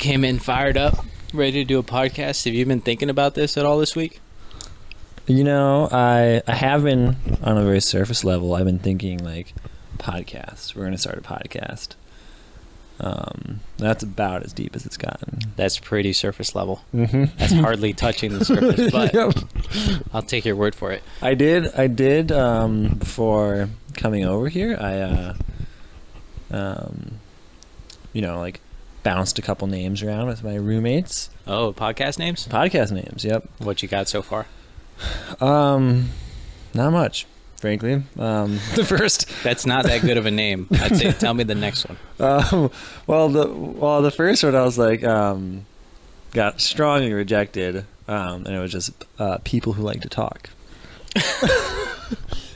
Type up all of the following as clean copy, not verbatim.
came in fired up, ready to do a podcast. Have you been thinking about this at all this week? You know, I have been on a very surface level. I've been thinking like podcasts. We're going to start a podcast. That's about as deep as it's gotten. That's pretty surface level. Mm-hmm. That's hardly touching the surface, but Yep. I'll take your word for it. I did before coming over here. Like bounced a couple names around with my roommates. Oh, podcast names? Podcast names, yep. What you got so far? Not much, frankly. The first. That's not that good of a name. I'd say tell me the next one. The first one I was like, got strongly rejected, and it was just people who like to talk.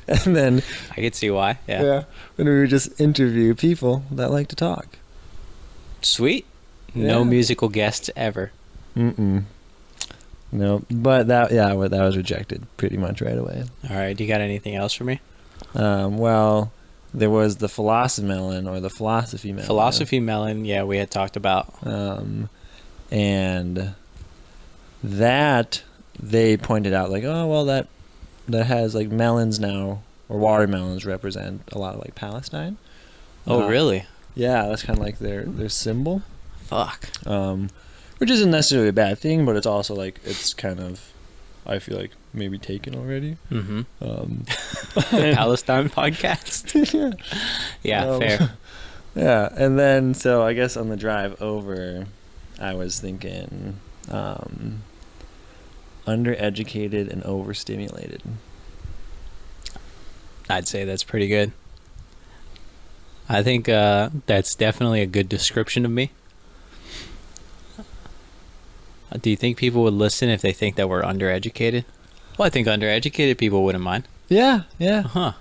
And then I could see why. Yeah. When we would just interview people that like to talk. Sweet. No Yeah. musical guests ever. No, but that was rejected pretty much right away. All right. Do you got anything else for me? There was the philosophy melon or the philosophy melon. Philosophy melon. Yeah, we had talked about. And that they pointed out like, oh well, that has like melons now, or watermelons represent a lot of like Palestine. Oh, really? Yeah, that's kind of like their symbol. Fuck. Which isn't necessarily a bad thing, but it's also like it's kind of, I feel like maybe taken already. Mm-hmm. Palestine podcast. Yeah, fair. Yeah, and then so I guess on the drive over, I was thinking, undereducated and overstimulated. I'd say that's pretty good. I think that's definitely a good description of me. Do you think people would listen if they think that we're undereducated? Well, I think undereducated people wouldn't mind. Yeah. Huh.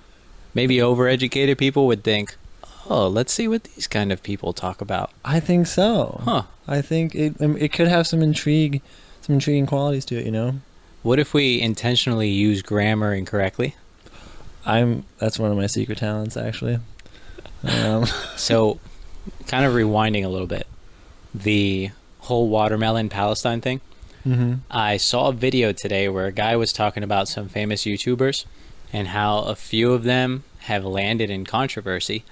Maybe overeducated people would think, oh, let's see what these kind of people talk about. I think so. Huh. I think it could have some intriguing qualities to it, you know? What if we intentionally use grammar incorrectly? That's one of my secret talents, actually. So, kind of rewinding a little bit, the whole watermelon Palestine thing. Mm-hmm. I saw a video today where a guy was talking about some famous YouTubers and how a few of them have landed in controversy,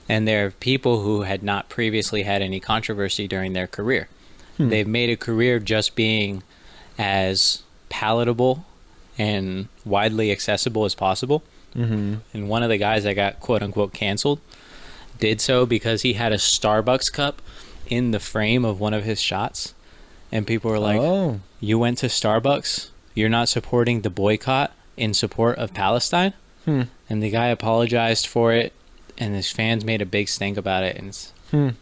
and there are people who had not previously had any controversy during their career. They've made a career just being as palatable and widely accessible as possible. Mm-hmm. And one of the guys that got quote-unquote canceled did so because he had a Starbucks cup in the frame of one of his shots. And people were like, oh, you went to Starbucks? You're not supporting the boycott in support of Palestine? And the guy apologized for it, and his fans made a big stink about it. And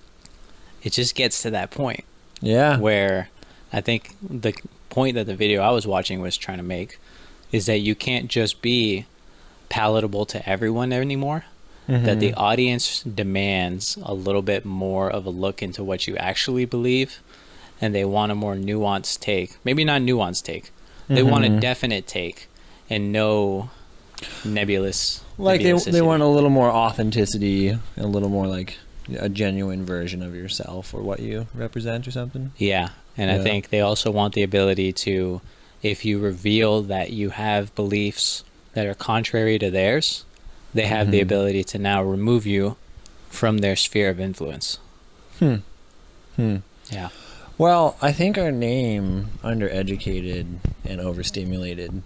it just gets to that point. Yeah. Where I think the point that the video I was watching was trying to make is that you can't just be palatable to everyone anymore. That the audience demands a little bit more of a look into what you actually believe, and they want a more nuanced take. Maybe not nuanced take. They want a definite take and no nebulous. Like they want a little more authenticity, and a little more like a genuine version of yourself or what you represent or something. Yeah, and I think they also want the ability to, if you reveal that you have beliefs that are contrary to theirs, they have the ability to now remove you from their sphere of influence. Yeah. Well, I think our name, Undereducated and Overstimulated,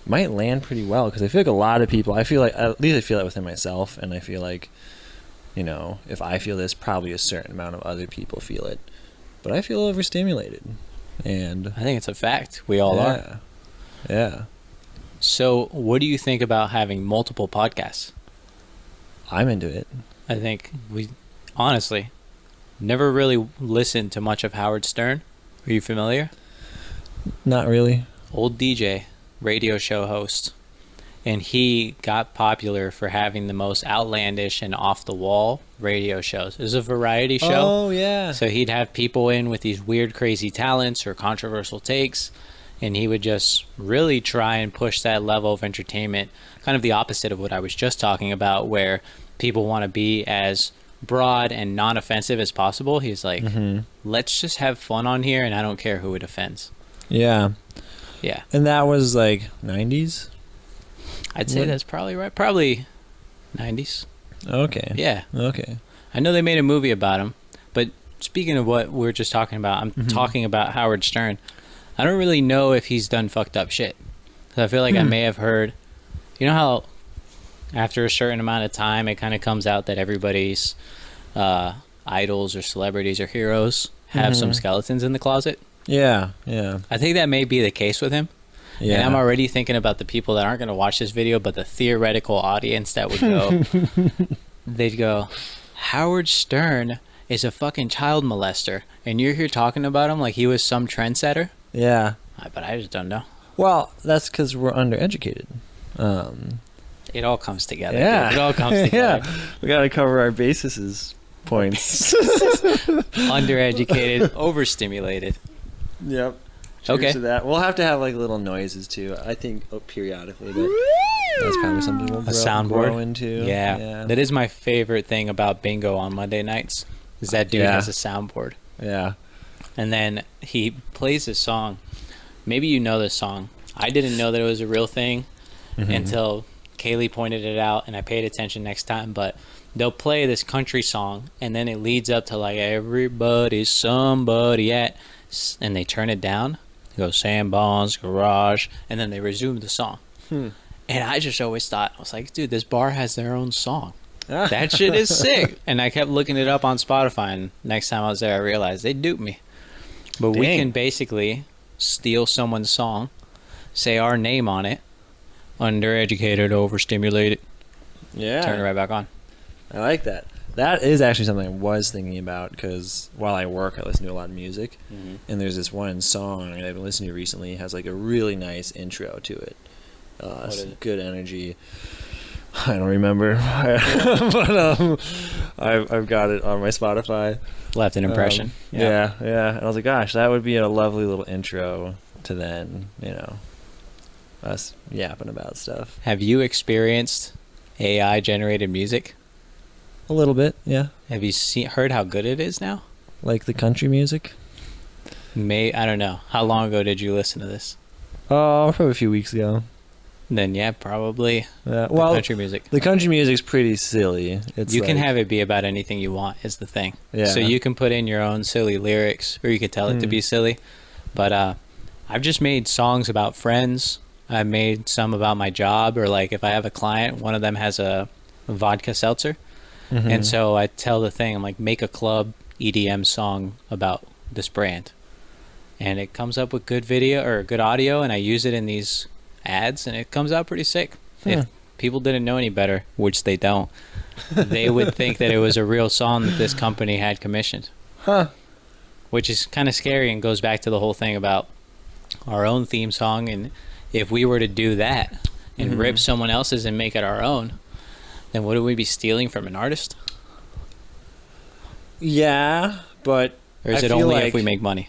might land pretty well, because I feel like a lot of people, at least I feel that within myself, and I feel like, you know, if I feel this, probably a certain amount of other people feel it. But I feel overstimulated. And I think it's a fact. We all are. Yeah. So what do you think about having multiple podcasts? I'm into it. I think we, honestly, never really listened to much of Howard Stern. Are you familiar? Not really. Old DJ, radio show host. And he got popular for having the most outlandish and off-the-wall radio shows. It was a variety show. Oh, yeah. So he'd have people in with these weird, crazy talents or controversial takes, and he would just really try and push that level of entertainment, kind of the opposite of what I was just talking about, where people want to be as broad and non-offensive as possible. He's like, Mm-hmm. let's just have fun on here, and I don't care who it offends. Yeah. Yeah, And that was like 90s? I'd say What? that's probably right. Probably 90s. Okay. Yeah, Okay. I know they made a movie about him, but speaking of what we were just talking about, I'm talking about Howard Stern. I don't really know if he's done fucked up shit. 'Cause I feel like I may have heard, you know how after a certain amount of time it kind of comes out that everybody's idols or celebrities or heroes have some skeletons in the closet? Yeah. Yeah. I think that may be the case with him. Yeah. And I'm already thinking about the people that aren't going to watch this video, but the theoretical audience that would go, they'd go, Howard Stern is a fucking child molester, and you're here talking about him like he was some trendsetter? Yeah. But I just don't know. Well, that's because we're undereducated. It all comes together. Yeah. Dude. It all comes together. Yeah. We got to cover our bases points. Undereducated, overstimulated. Yep. Okay. Cheers to that. We'll have to have like little noises too. I think periodically, but that's probably something we'll grow into. Yeah. That is my favorite thing about bingo on Monday nights. Is that dude has a soundboard. Yeah. And then he plays this song. Maybe you know this song. I didn't know that it was a real thing until Kaylee pointed it out, and I paid attention next time. But they'll play this country song, and then it leads up to like everybody's somebody at, and they turn it down. It goes Sam Bond's Garage, and then they resume the song. And I just always thought, I was like, dude, this bar has their own song. That shit is sick. And I kept looking it up on Spotify, and next time I was there, I realized they duped me. But we can basically steal someone's song, say our name on it, undereducated, overstimulated, turn it right back on. I like that. That is actually something I was thinking about because while I work, I listen to a lot of music, and there's this one song that I've been listening to recently. It has like a really nice intro to it. Some good energy. I don't remember, but I've got it on my Spotify. Left an impression. Yeah. And I was like, gosh, that would be a lovely little intro to then, us yapping about stuff. Have you experienced AI generated music? A little bit, yeah. Have you heard how good it is now? Like the country music? I don't know. How long ago did you listen to this? Oh, probably a few weeks ago. Then yeah, probably. Well, country music. The country music's pretty silly. You can have it be about anything you want. Is the thing. Yeah. So you can put in your own silly lyrics, or you could tell it to be silly. But I've just made songs about friends. I made some about my job, or like if I have a client, one of them has a vodka seltzer, and so I tell the thing, I'm like, make a club EDM song about this brand, and it comes up with good video or good audio, and I use it in these ads, and it comes out pretty sick. If people didn't know any better, which they don't, they would think that it was a real song that this company had commissioned. Which is kind of scary and goes back to the whole thing about our own theme song, and if we were to do that and rip someone else's and make it our own, then wouldn't we be stealing from an artist? Yeah, but or is it only if we make money?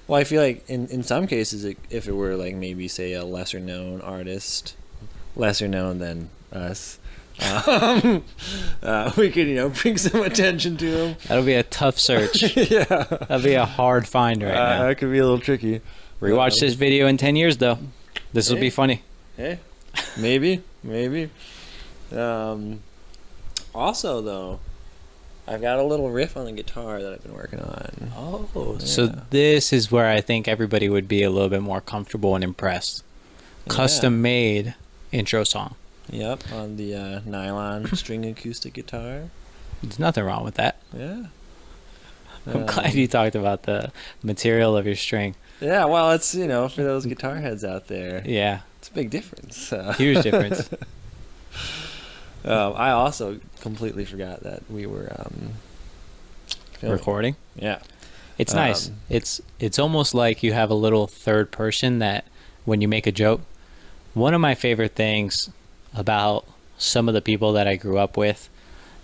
Well, I feel like in some cases, if it were like maybe say a lesser known artist, lesser known than us, we could bring some attention to him. That'll be a tough search. Yeah, that'll be a hard find right now. That could be a little tricky. Rewatch this video in 10 years though. This will be funny. Hey, maybe. Also though, I've got a little riff on the guitar that I've been working on. Oh, yeah. So this is where I think everybody would be a little bit more comfortable and impressed. Custom made intro song. Yep, on the nylon string acoustic guitar. There's nothing wrong with that. Yeah. I'm glad you talked about the material of your string. Yeah, well, it's, for those guitar heads out there. Yeah. It's a big difference. Huge difference. I also completely forgot that we were recording. Yeah. It's nice. It's almost like you have a little third person that when you make a joke. One of my favorite things about some of the people that I grew up with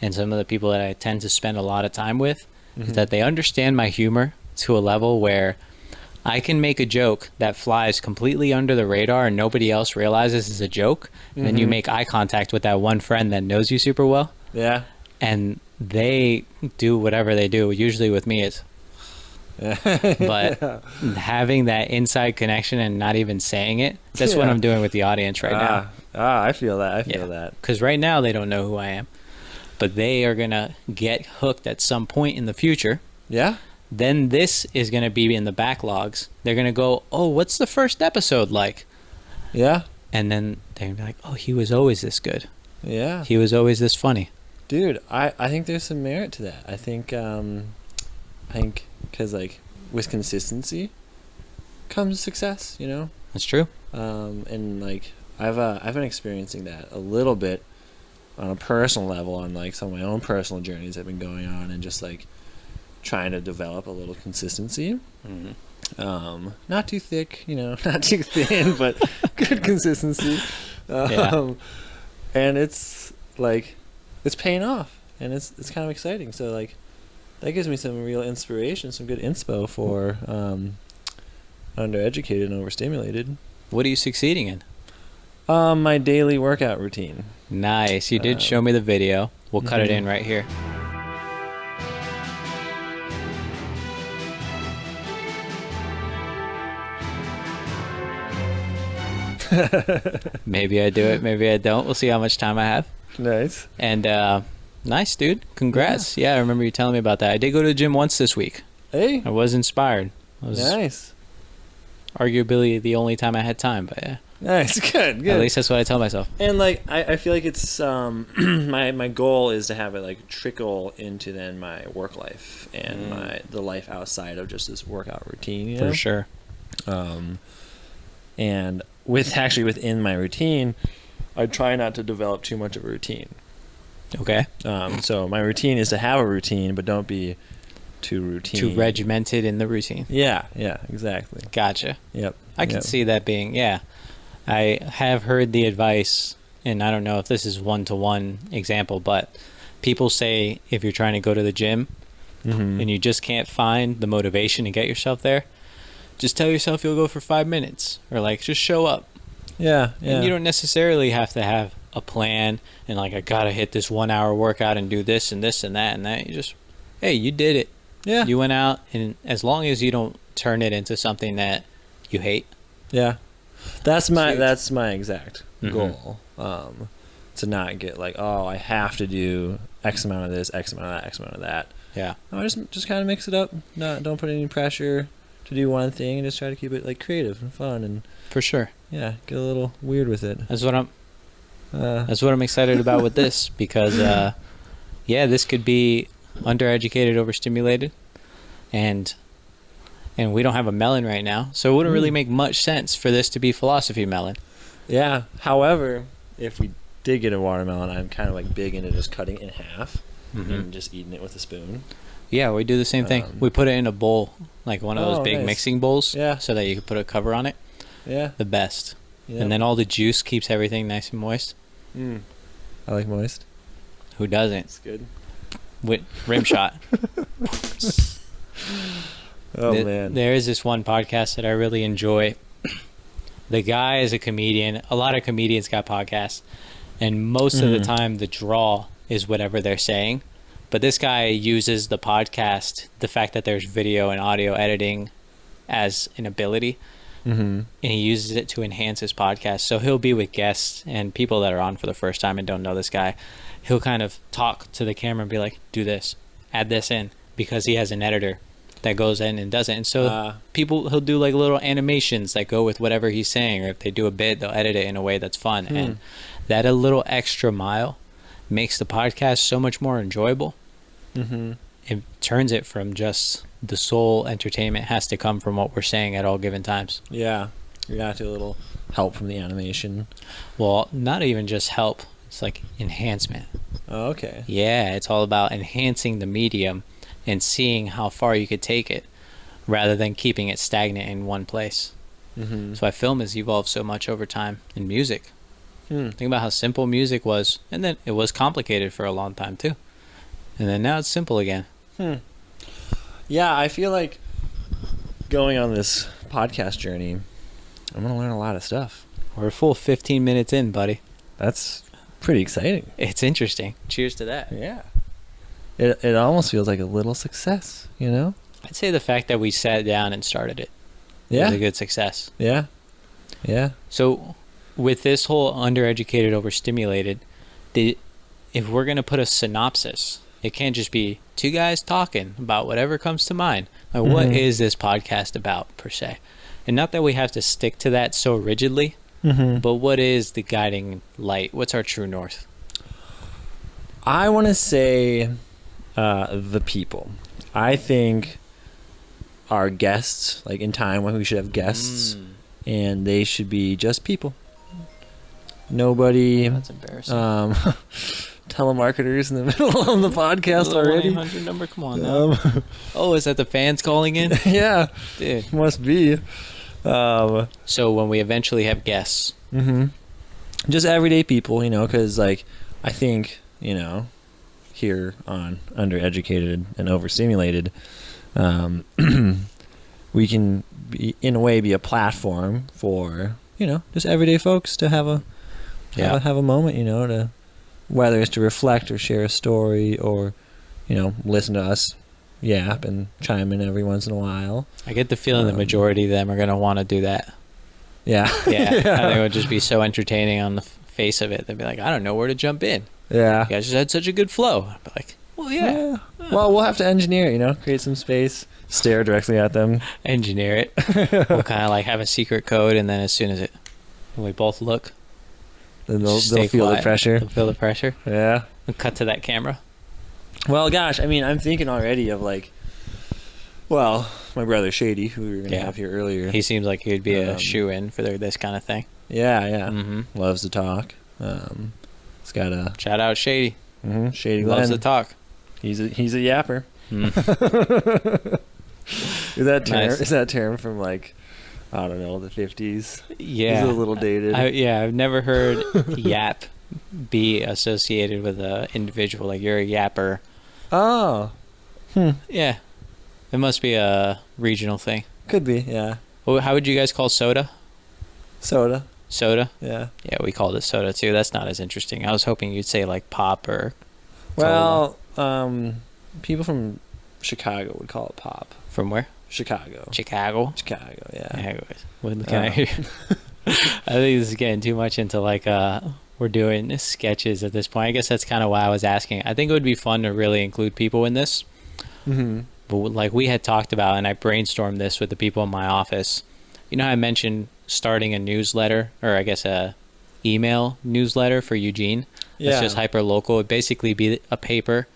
and some of the people that I tend to spend a lot of time with is that they understand my humor to a level where I can make a joke that flies completely under the radar and nobody else realizes is a joke. And then you make eye contact with that one friend that knows you super well. Yeah. And they do whatever they do. Usually with me, it's but having that inside connection and not even saying it, that's what I'm doing with the audience right now. I feel that. I feel that. Because right now they don't know who I am, but they are going to get hooked at some point in the future. Yeah. Then this is going to be in the backlogs. They're going to go, oh, what's the first episode like? Yeah. And then they're going to be like, oh, he was always this good. Yeah. He was always this funny. Dude, I think there's some merit to that. I think because like with consistency comes success, you know. That's true. And like I've been experiencing that a little bit on a personal level, on like some of my own personal journeys I've been going on, and just like trying to develop a little consistency. Mm-hmm. Not too thick, you know, not too thin, but good consistency. And it's like it's paying off, and it's kind of exciting. So like that gives me some real inspiration, some good inspo for Undereducated and Overstimulated. What are you succeeding in? My daily workout routine. Nice. You did show me the video. We'll cut it in right here. Maybe I do it, maybe I don't. We'll see how much time I have. Nice. And nice, dude. Congrats. Yeah, I remember you telling me about that. I did go to the gym once this week. Hey. I was inspired. It was nice. Arguably the only time I had time, but yeah. Nice. Good. At least that's what I tell myself. And like I feel like it's my goal is to have it like trickle into then my work life and the life outside of just this workout routine, you know? For sure. And within my routine, I try not to develop too much of a routine. Okay. So my routine is to have a routine, but don't be too routine. Too regimented in the routine. Yeah, exactly. Gotcha. Yep. I can see that being, yeah. I have heard the advice, and I don't know if this is one-to-one example, but people say if you're trying to go to the gym and you just can't find the motivation to get yourself there, just tell yourself you'll go for 5 minutes, or like just show up. Yeah. And you don't necessarily have to have a plan and like I gotta hit this 1 hour workout and do this and this and that and that. You just, hey, you did it. Yeah. You went out, and as long as you don't turn it into something that you hate. Yeah. That's my exact goal. To not get like, oh, I have to do X amount of this, X amount of that, X amount of that. Yeah. No, just kind of mix it up. Don't put any pressure to do one thing, and just try to keep it like creative and fun, and for sure. Yeah, get a little weird with it. That's what I'm excited about with this, because this could be undereducated, overstimulated, and we don't have a melon right now, so it wouldn't really make much sense for this to be philosophy melon. Yeah. However, if we did get a watermelon, I'm kind of like big into just cutting it in half and just eating it with a spoon. Yeah, we do the same thing. We put it in a bowl, like one of those big mixing bowls, so that you can put a cover on it. Yeah. The best. Yep. And then all the juice keeps everything nice and moist. I like moist. Who doesn't? It's good. With rim shot. Man. There is this one podcast that I really enjoy. The guy is a comedian. A lot of comedians got podcasts, and most of the time the draw is whatever they're saying. But this guy uses the podcast, the fact that there's video and audio editing, as an ability. And he uses it to enhance his podcast. So he'll be with guests and people that are on for the first time and don't know this guy. He'll kind of talk to the camera and be like, do this, add this in, because he has an editor that goes in and does it. And so he'll do like little animations that go with whatever he's saying, or if they do a bit, they'll edit it in a way that's fun. And that a little extra mile makes the podcast so much more enjoyable. It turns it from just the sole entertainment has to come from what we're saying at all given times. Yeah. You got to a little help from the animation. Well, not even just help. It's like enhancement. Oh, okay. Yeah, it's all about enhancing the medium and seeing how far you could take it rather than keeping it stagnant in one place. That's why film has evolved so much over time in music. Think about how simple music was, and then it was complicated for a long time too. And then now it's simple again. Yeah, I feel like going on this podcast journey, I'm going to learn a lot of stuff. We're a full 15 minutes in, buddy. That's pretty exciting. It's interesting. Cheers to that. Yeah. it almost feels like a little success, you know? I'd say the fact that we sat down and started it Yeah. was a good success. Yeah. Yeah. So with this whole undereducated, overstimulated, if we're going to put a synopsis, it can't just be two guys talking about whatever comes to mind. Like, what is this podcast about, per se? And not that we have to stick to that so rigidly, but what is the guiding light? What's our true north? I want to say the people. I think our guests, like in time when we should have guests, and they should be just people. Nobody. That's embarrassing. Telemarketers in the middle of the podcast already. 1-800 number, come on now. Oh, is that the fans calling in? Yeah, Dude. must be. So when we eventually have guests, just everyday people, you know, because like I think, you know, here on Undereducated and Overstimulated, we can be, in a way, be a platform for, you know, just everyday folks to have a have a moment, you know, to whether it's to reflect or share a story or, you know, listen to us yap and chime in every once in a while. I get the feeling the majority of them are going to want to do that. Yeah. Yeah. I think it would just be so entertaining on the face of it. They'd be like, I don't know where to jump in. Yeah. You guys just had such a good flow. I'd be like, well, yeah. Well, we'll have to engineer it, you know, create some space, stare directly at them. Engineer it. We'll kind of like have a secret code, and then as soon as we both look, Then they'll stay feel quiet. the pressure. They'll feel the pressure. Yeah. And cut to that camera. Well, gosh, I mean, I'm thinking already of like, well, my brother Shady, who we were going to have here earlier. He seems like he would be a shoe-in for this kind of thing. Yeah. Mm-hmm. Loves to talk. He's got a Shout out Shady. Shady Loves Glenn. to talk. He's a yapper. Is that term from like, I don't know, the 50s? Yeah. He's a little dated. I've never heard yap be associated with an individual. Like, you're a yapper. Oh. Yeah. It must be a regional thing. Could be, yeah. Well, how would you guys call soda? Soda. Soda? Yeah. Yeah, we called it soda too. That's not as interesting. I was hoping you'd say like pop or Well, people from Chicago would call it pop. From where? Chicago, yeah. Anyways, I think this is getting too much into like we're doing sketches at this point. I guess that's kind of why I was asking. I think it would be fun to really include people in this. But like we had talked about, and I brainstormed this with the people in my office. You know how I mentioned starting a newsletter, or I guess a email newsletter for Eugene? Yeah. It's just hyper local. It'd basically be a paper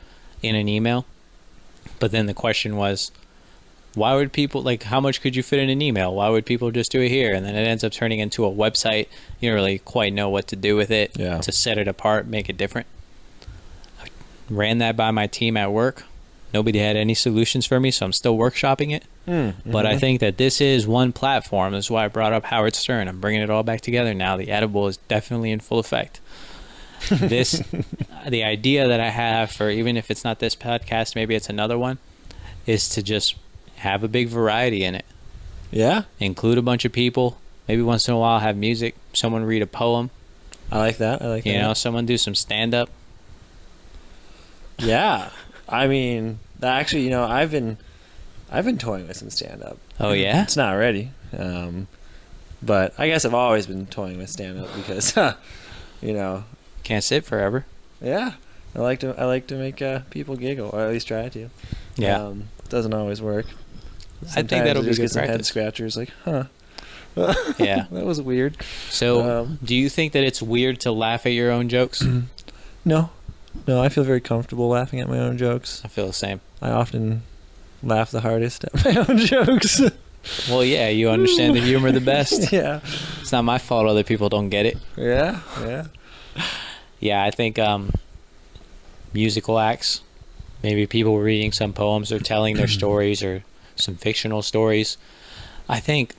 in an email. But then the question was, why would people, like, how much could you fit in an email? Why would people just do it here? And then it ends up turning into a website. You don't really quite know what to do with it to set it apart, make it different. I ran that by my team at work. Nobody had any solutions for me, so I'm still workshopping it. But I think that this is one platform. That's why I brought up Howard Stern. I'm bringing it all back together now. The edible is definitely in full effect. The idea that I have for, even if it's not this podcast, maybe it's another one, is to just have a big variety in it. Yeah. Include a bunch of people. Maybe once in a while have music. Someone read a poem. I like that. You know, someone do some stand-up. Yeah. I mean, actually, you know, I've been toying with some stand-up. Oh, yeah? It's not ready. But I guess I've always been toying with stand-up because, you know. Can't sit forever. Yeah. I like to make people giggle, or at least try to. Yeah. Doesn't always work. I think that'll be good some head practice. scratchers, like, huh. Yeah. That was weird. So, do you think that it's weird to laugh at your own jokes? No, I feel very comfortable laughing at my own jokes. I feel the same. I often laugh the hardest at my own jokes. Well, yeah, you understand the humor the best. Yeah. It's not my fault other people don't get it. Yeah. Yeah, I think musical acts, maybe people reading some poems or telling their stories or some fictional stories. I think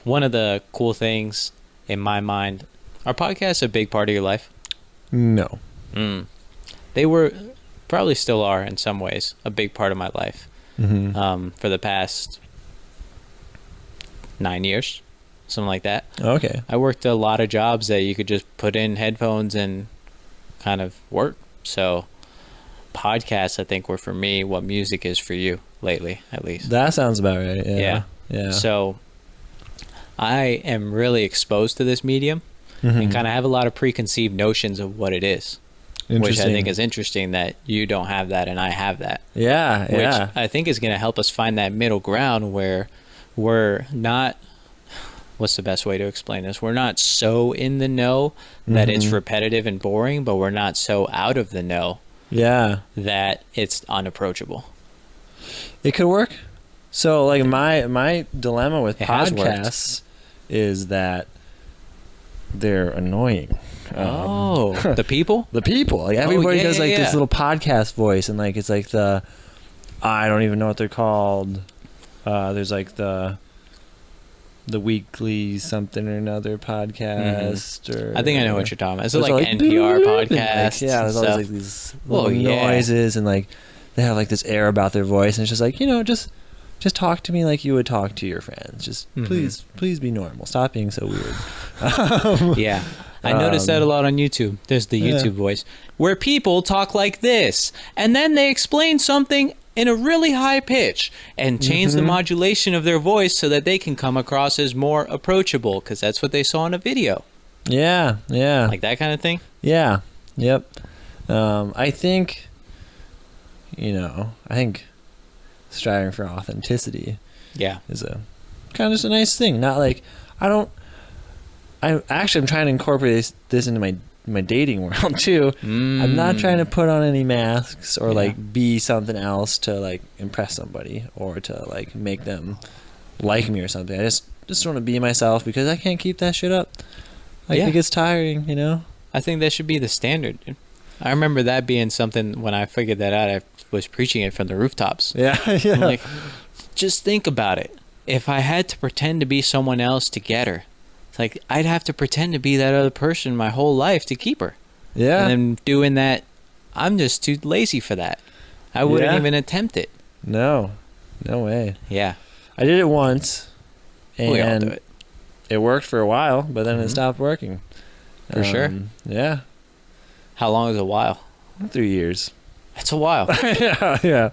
one of the cool things in my mind, are podcasts a big part of your life? No. They were, probably still are in some ways, a big part of my life. For the past 9 years, something like that. Okay. I worked a lot of jobs that you could just put in headphones and kind of work. So podcasts, I think, were for me what music is for you lately, at least. That sounds about right. Yeah. Yeah. So I am really exposed to this medium Mm-hmm. and kind of have a lot of preconceived notions of what it is, which I think is interesting that you don't have that and I have that. Yeah. Which I think is going to help us find that middle ground where we're not, what's the best way to explain this? We're not so in the know that it's repetitive and boring, but we're not so out of the know that it's unapproachable. It could work. So like my dilemma with podcasts is that they're annoying. The people? The people. Like everybody does like this little podcast voice, and like it's like I don't even know what they're called. There's like the weekly something or another podcast. Or I think I know what you're talking about. It's like NPR podcast. Like, there's always like these little noises, and like they have like this air about their voice, and it's just like, just talk to me like you would talk to your friends. Just please be normal. Stop being so weird. I noticed that a lot on YouTube. There's the YouTube voice where people talk like this, and then they explain something in a really high pitch and change the modulation of their voice so that they can come across as more approachable, because that's what they saw in a video. Yeah. Like that kind of thing. Yeah. Yep. I think striving for authenticity is a kind of just a nice thing. Not like I'm trying to incorporate this into my dating world too. I'm not trying to put on any masks or like be something else to like impress somebody or to like make them like me or something. I just want to be myself, because I can't keep that shit up. Like it gets tiring, I think that should be the standard, dude. I remember that being something when I figured that out. I was preaching it from the rooftops. Yeah. I'm like, just think about it. If I had to pretend to be someone else to get her, it's like I'd have to pretend to be that other person my whole life to keep her. Yeah. And then doing that, I'm just too lazy for that. I wouldn't even attempt it. No way. Yeah. I did it once, and we all do it worked for a while, but then it stopped working. For sure. Yeah. How long is a while? 3 years. That's a while. yeah.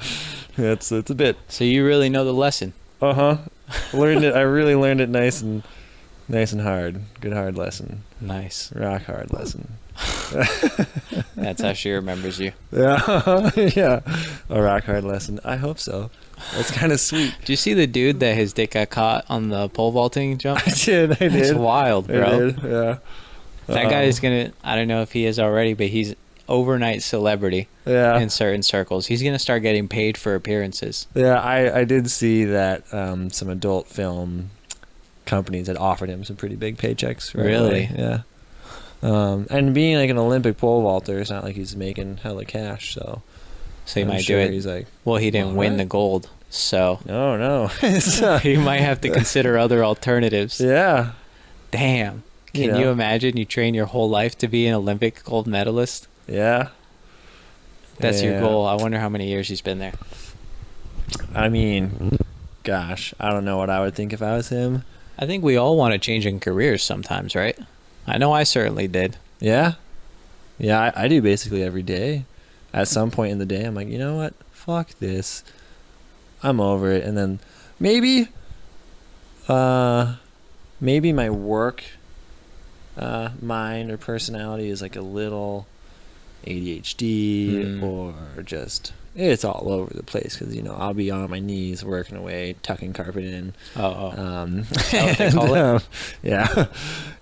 It's a bit. So you really know the lesson. Learned it. I really learned it nice and hard. Good hard lesson. Nice. Rock hard lesson. That's how she remembers you. Yeah. Yeah. A rock hard lesson. I hope so. That's kind of sweet. Did you see the dude that his dick got caught on the pole vaulting jump? I did. It's wild, bro. I did. Yeah. That guy is gonna, I don't know if he is already, but he's overnight celebrity in certain circles. He's gonna start getting paid for appearances. Yeah, I did see that some adult film companies had offered him some pretty big paychecks. Right Really? away. Yeah. And being like an Olympic pole vaulter, it's not like he's making hella cash, so he might do it. He's like, well, he didn't win the gold, so no. He might have to consider other alternatives. Yeah. Damn. Can you imagine you train your whole life to be an Olympic gold medalist? Yeah. That's your goal. I wonder how many years he's been there. I mean, gosh, I don't know what I would think if I was him. I think we all want to change in careers sometimes, right? I know I certainly did. Yeah. Yeah, I do basically every day. At some point in the day, I'm like, you know what? Fuck this. I'm over it. And then maybe my work mind or personality is like a little ADHD or just it's all over the place, because I'll be on my knees working away, tucking carpet in. Is that what they call it? Yeah.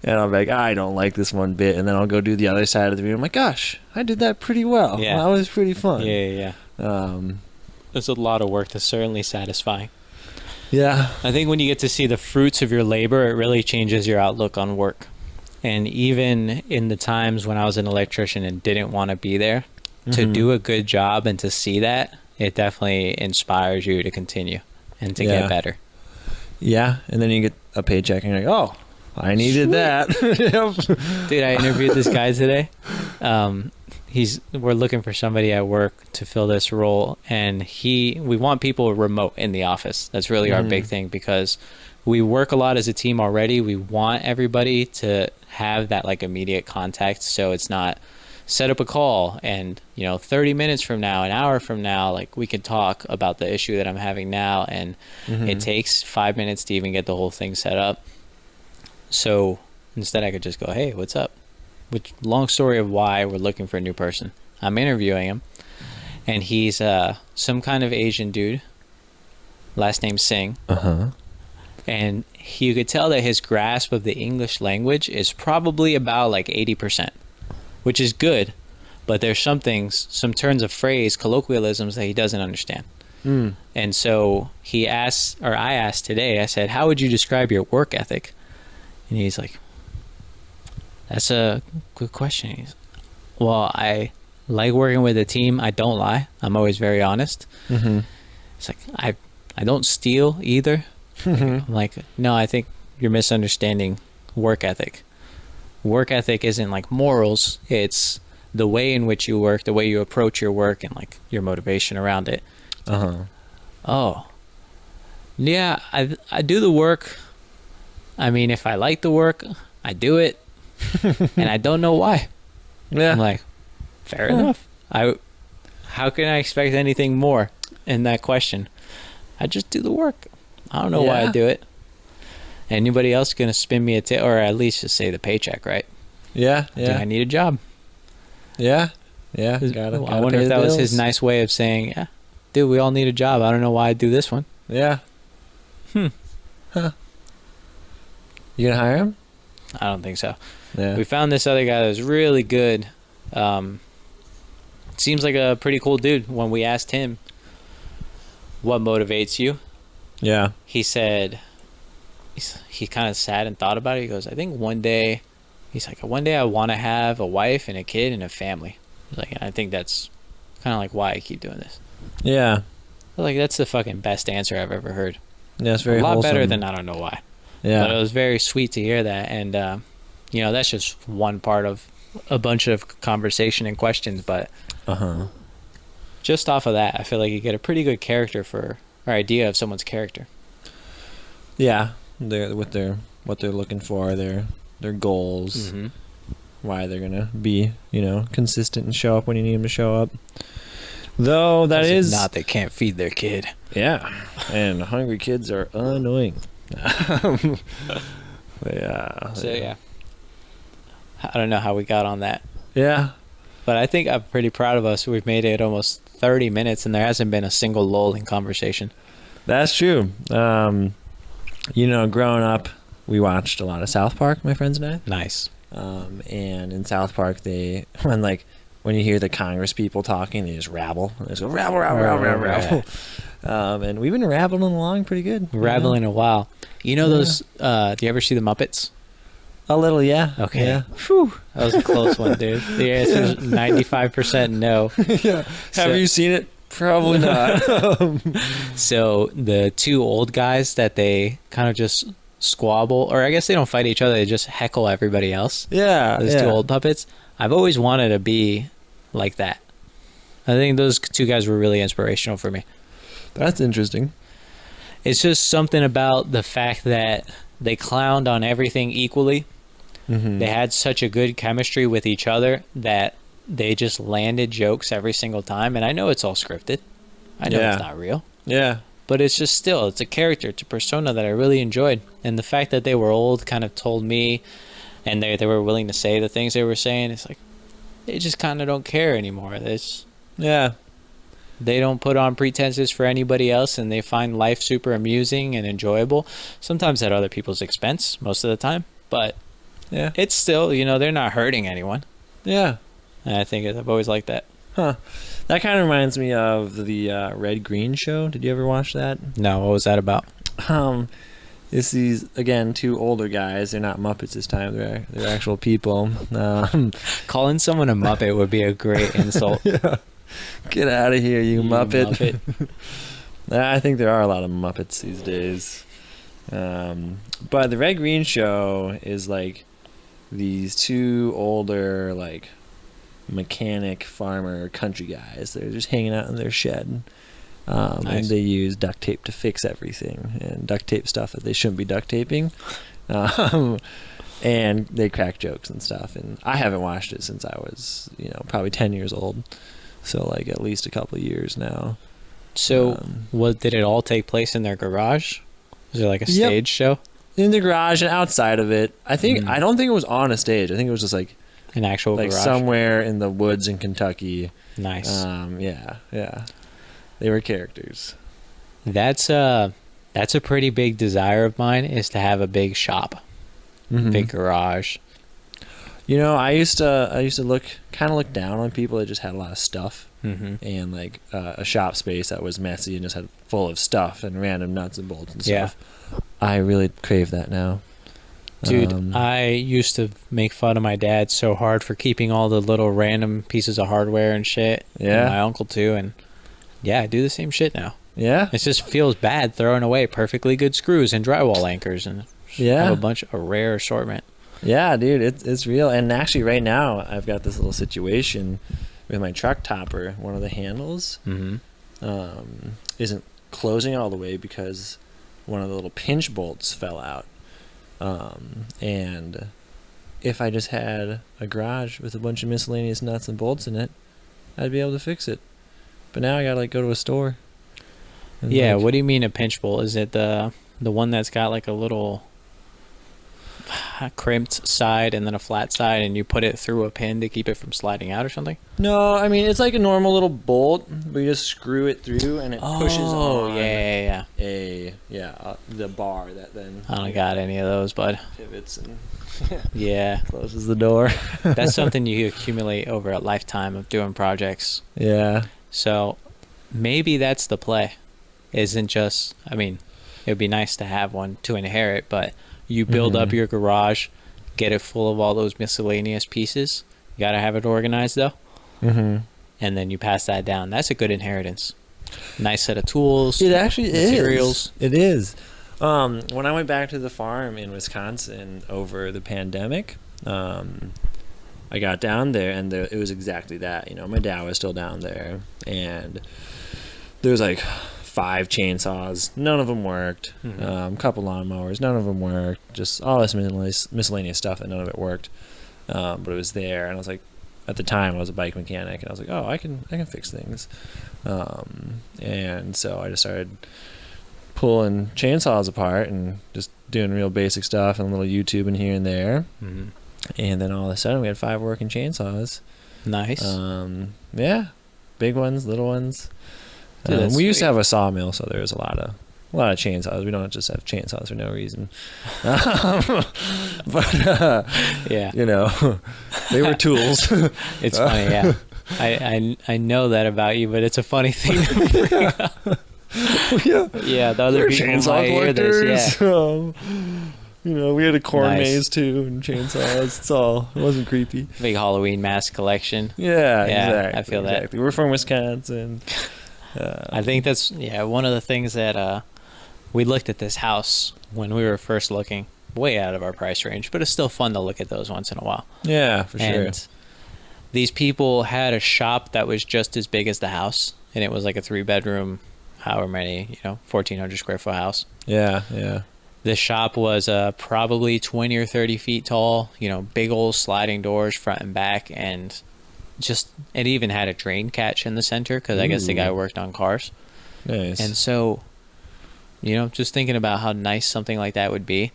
And I'll be like, I don't like this one bit, and then I'll go do the other side of the room. I'm like, gosh, I did that pretty well. Yeah. That was pretty fun. Yeah. It's a lot of work that's certainly satisfying. Yeah. I think when you get to see the fruits of your labor, it really changes your outlook on work. And even in the times when I was an electrician and didn't want to be there, to do a good job and to see that, it definitely inspires you to continue and to get better. Yeah, and then you get a paycheck and you're like, oh, I needed that. Dude, I interviewed this guy today. We're looking for somebody at work to fill this role, and we want people remote in the office. That's really our big thing, because we work a lot as a team already. We want everybody to have that like immediate contact, so it's not set up a call, and 30 minutes from now, an hour from now, like, we can talk about the issue that I'm having now, and it takes 5 minutes to even get the whole thing set up. So instead I could just go, hey, what's up? Which, long story of why we're looking for a new person. I'm interviewing him, and he's some kind of Asian dude, last name Singh. And you could tell that his grasp of the English language is probably about like 80%, which is good, but there's some things, some turns of phrase, colloquialisms that he doesn't understand. And so I asked today, I said, how would you describe your work ethic? And he's like, that's a good question. Well, I like working with a team. I don't lie. I'm always very honest. It's like, I don't steal either. I'm like, no, I think you're misunderstanding work ethic. Work ethic isn't like morals. It's the way in which you work, the way you approach your work, and like your motivation around it. Oh, yeah, I do the work. I mean, if I like the work, I do it, and I don't know why. Yeah, I'm like, fair enough. How can I expect anything more in that question? I just do the work. I don't know why I do it. Anybody else gonna spin me a tip, or at least just say the paycheck, right? Yeah. Do I need a job? Yeah. I wonder if that was his nice way of saying, yeah, dude, we all need a job. I don't know why I do this one. Yeah. Huh. You gonna hire him? I don't think so. Yeah. We found this other guy that was really good. Seems like a pretty cool dude. When we asked him, what motivates you? Yeah. He said, he kind of sat and thought about it. He goes, I think one day I want to have a wife and a kid and a family. He's like, I think that's kind of like why I keep doing this. Yeah. Like, that's the fucking best answer I've ever heard. Yeah, it's very wholesome. Better than I don't know why. Yeah. But it was very sweet to hear that. And, that's just one part of a bunch of conversation and questions. But just off of that, I feel like you get a pretty good character or idea of someone's character. Yeah. What they're looking for, their goals, why they're going to be, consistent and show up when you need them to show up. Though that is not, they can't feed their kid. Yeah. And hungry kids are annoying. Yeah. So yeah, I don't know how we got on that. Yeah, but I think I'm pretty proud of us. We've made it almost 30 minutes and there hasn't been a single lull in conversation. That's true. Growing up, we watched a lot of South Park, my friends and I. Nice. And in South Park, when you hear the Congress people talking, they just rabble. They just go rabble. And we've been rabbling along pretty good. Rabbling a while. Those, do you ever see the Muppets? A little, yeah. Okay. Yeah. Whew. That was a close one, dude. The answer is 95% no. Yeah. Have you seen it? Probably not. So the two old guys that they kind of just squabble, or I guess they don't fight each other, they just heckle everybody else. Yeah. Those two old puppets. I've always wanted to be like that. I think those two guys were really inspirational for me. That's interesting. It's just something about the fact that they clowned on everything equally. They had such a good chemistry with each other that they just landed jokes every single time. And I know it's all scripted. I know it's not real. Yeah. But it's just it's a character, it's a persona that I really enjoyed. And the fact that they were old kind of told me, and they were willing to say the things they were saying. It's like, they just kind of don't care anymore. They don't put on pretenses for anybody else, and they find life super amusing and enjoyable. Sometimes at other people's expense, most of the time. But yeah, it's still, they're not hurting anyone. Yeah. And I think I've always liked that. Huh. That kind of reminds me of the Red Green Show. Did you ever watch that? No. What was that about? It's these, again, two older guys. They're not Muppets this time. They're actual people. Calling someone a Muppet would be a great insult. Yeah. Get out of here, you Muppet. I think there are a lot of Muppets these days. But the Red Green Show is like these two older, like, mechanic, farmer, country guys. They're just hanging out in their shed. Nice. And they use duct tape to fix everything, and duct tape stuff that they shouldn't be duct taping. and they crack jokes and stuff. And I haven't watched it since I was, probably 10 years old. So like at least a couple of years now. So what did it all take place in their garage? Was it like a stage show? In the garage and outside of it. I don't think it was on a stage. I think it was just like an actual like garage? Somewhere in the woods in Kentucky. Nice. Yeah. They were characters. That's a pretty big desire of mine, is to have a big shop, big garage. I used to look down on people that just had a lot of stuff, and like a shop space that was messy and just had full of stuff and random nuts and bolts and stuff. I really crave that now. Dude, I used to make fun of my dad so hard for keeping all the little random pieces of hardware and shit. Yeah. And my uncle too, and I do the same shit now. Yeah. It just feels bad throwing away perfectly good screws and drywall anchors and have a bunch of rare assortment. Yeah, dude, it's real. And actually right now I've got this little situation with my truck topper. One of the handles isn't closing all the way because one of the little pinch bolts fell out. And if I just had a garage with a bunch of miscellaneous nuts and bolts in it, I'd be able to fix it. But now I gotta go to a store. Yeah, what do you mean a pinch bolt? Is it the one that's got like a little crimped side and then a flat side, and you put it through a pin to keep it from sliding out or something? No, I mean it's like a normal little bolt, but you just screw it through and it pushes on. The bar that then. I don't got any of those, bud. Pivots and closes the door. That's something you accumulate over a lifetime of doing projects. Yeah. So maybe that's the play. Isn't just, I mean, it would be nice to have one to inherit, but you build up your garage, get it full of all those miscellaneous pieces. You got to have it organized though. And then you pass that down. That's a good inheritance. Nice set of tools. It actually materials. It is. When I went back to the farm in Wisconsin over the pandemic, I got down there and it was exactly that. My dad was still down there, and there was like 5 chainsaws. None of them worked. A couple lawnmowers. None of them worked. Just all this miscellaneous stuff, and none of it worked. But it was there, and I was like, at the time, I was a bike mechanic, and I was like, oh, I can fix things. And so I just started pulling chainsaws apart and just doing real basic stuff and a little YouTube in here and there. And then all of a sudden, we had 5 working chainsaws. Nice. Yeah, big ones, little ones. Dude, we used to have a sawmill, so there was a lot of chainsaws. We don't just have chainsaws for no reason. But they were tools. It's funny, yeah. I know that about you, but it's a funny thing to bring up. Yeah, the other people might hear this. Yeah. We had a corn maze too and chainsaws. It wasn't creepy. Big Halloween mask collection. Yeah, exactly. I feel that. We're from Wisconsin. I think that's one of the things that we looked at this house when we were first looking, way out of our price range, but it's still fun to look at those once in a while. Yeah, for sure. And these people had a shop that was just as big as the house, and it was like a 3-bedroom, however many, 1,400 square foot house. Yeah. The shop was probably 20 or 30 feet tall, big old sliding doors front and back, and it even had a drain catch in the center because I guess the guy worked on cars. Nice. And so, just thinking about how nice something like that would be,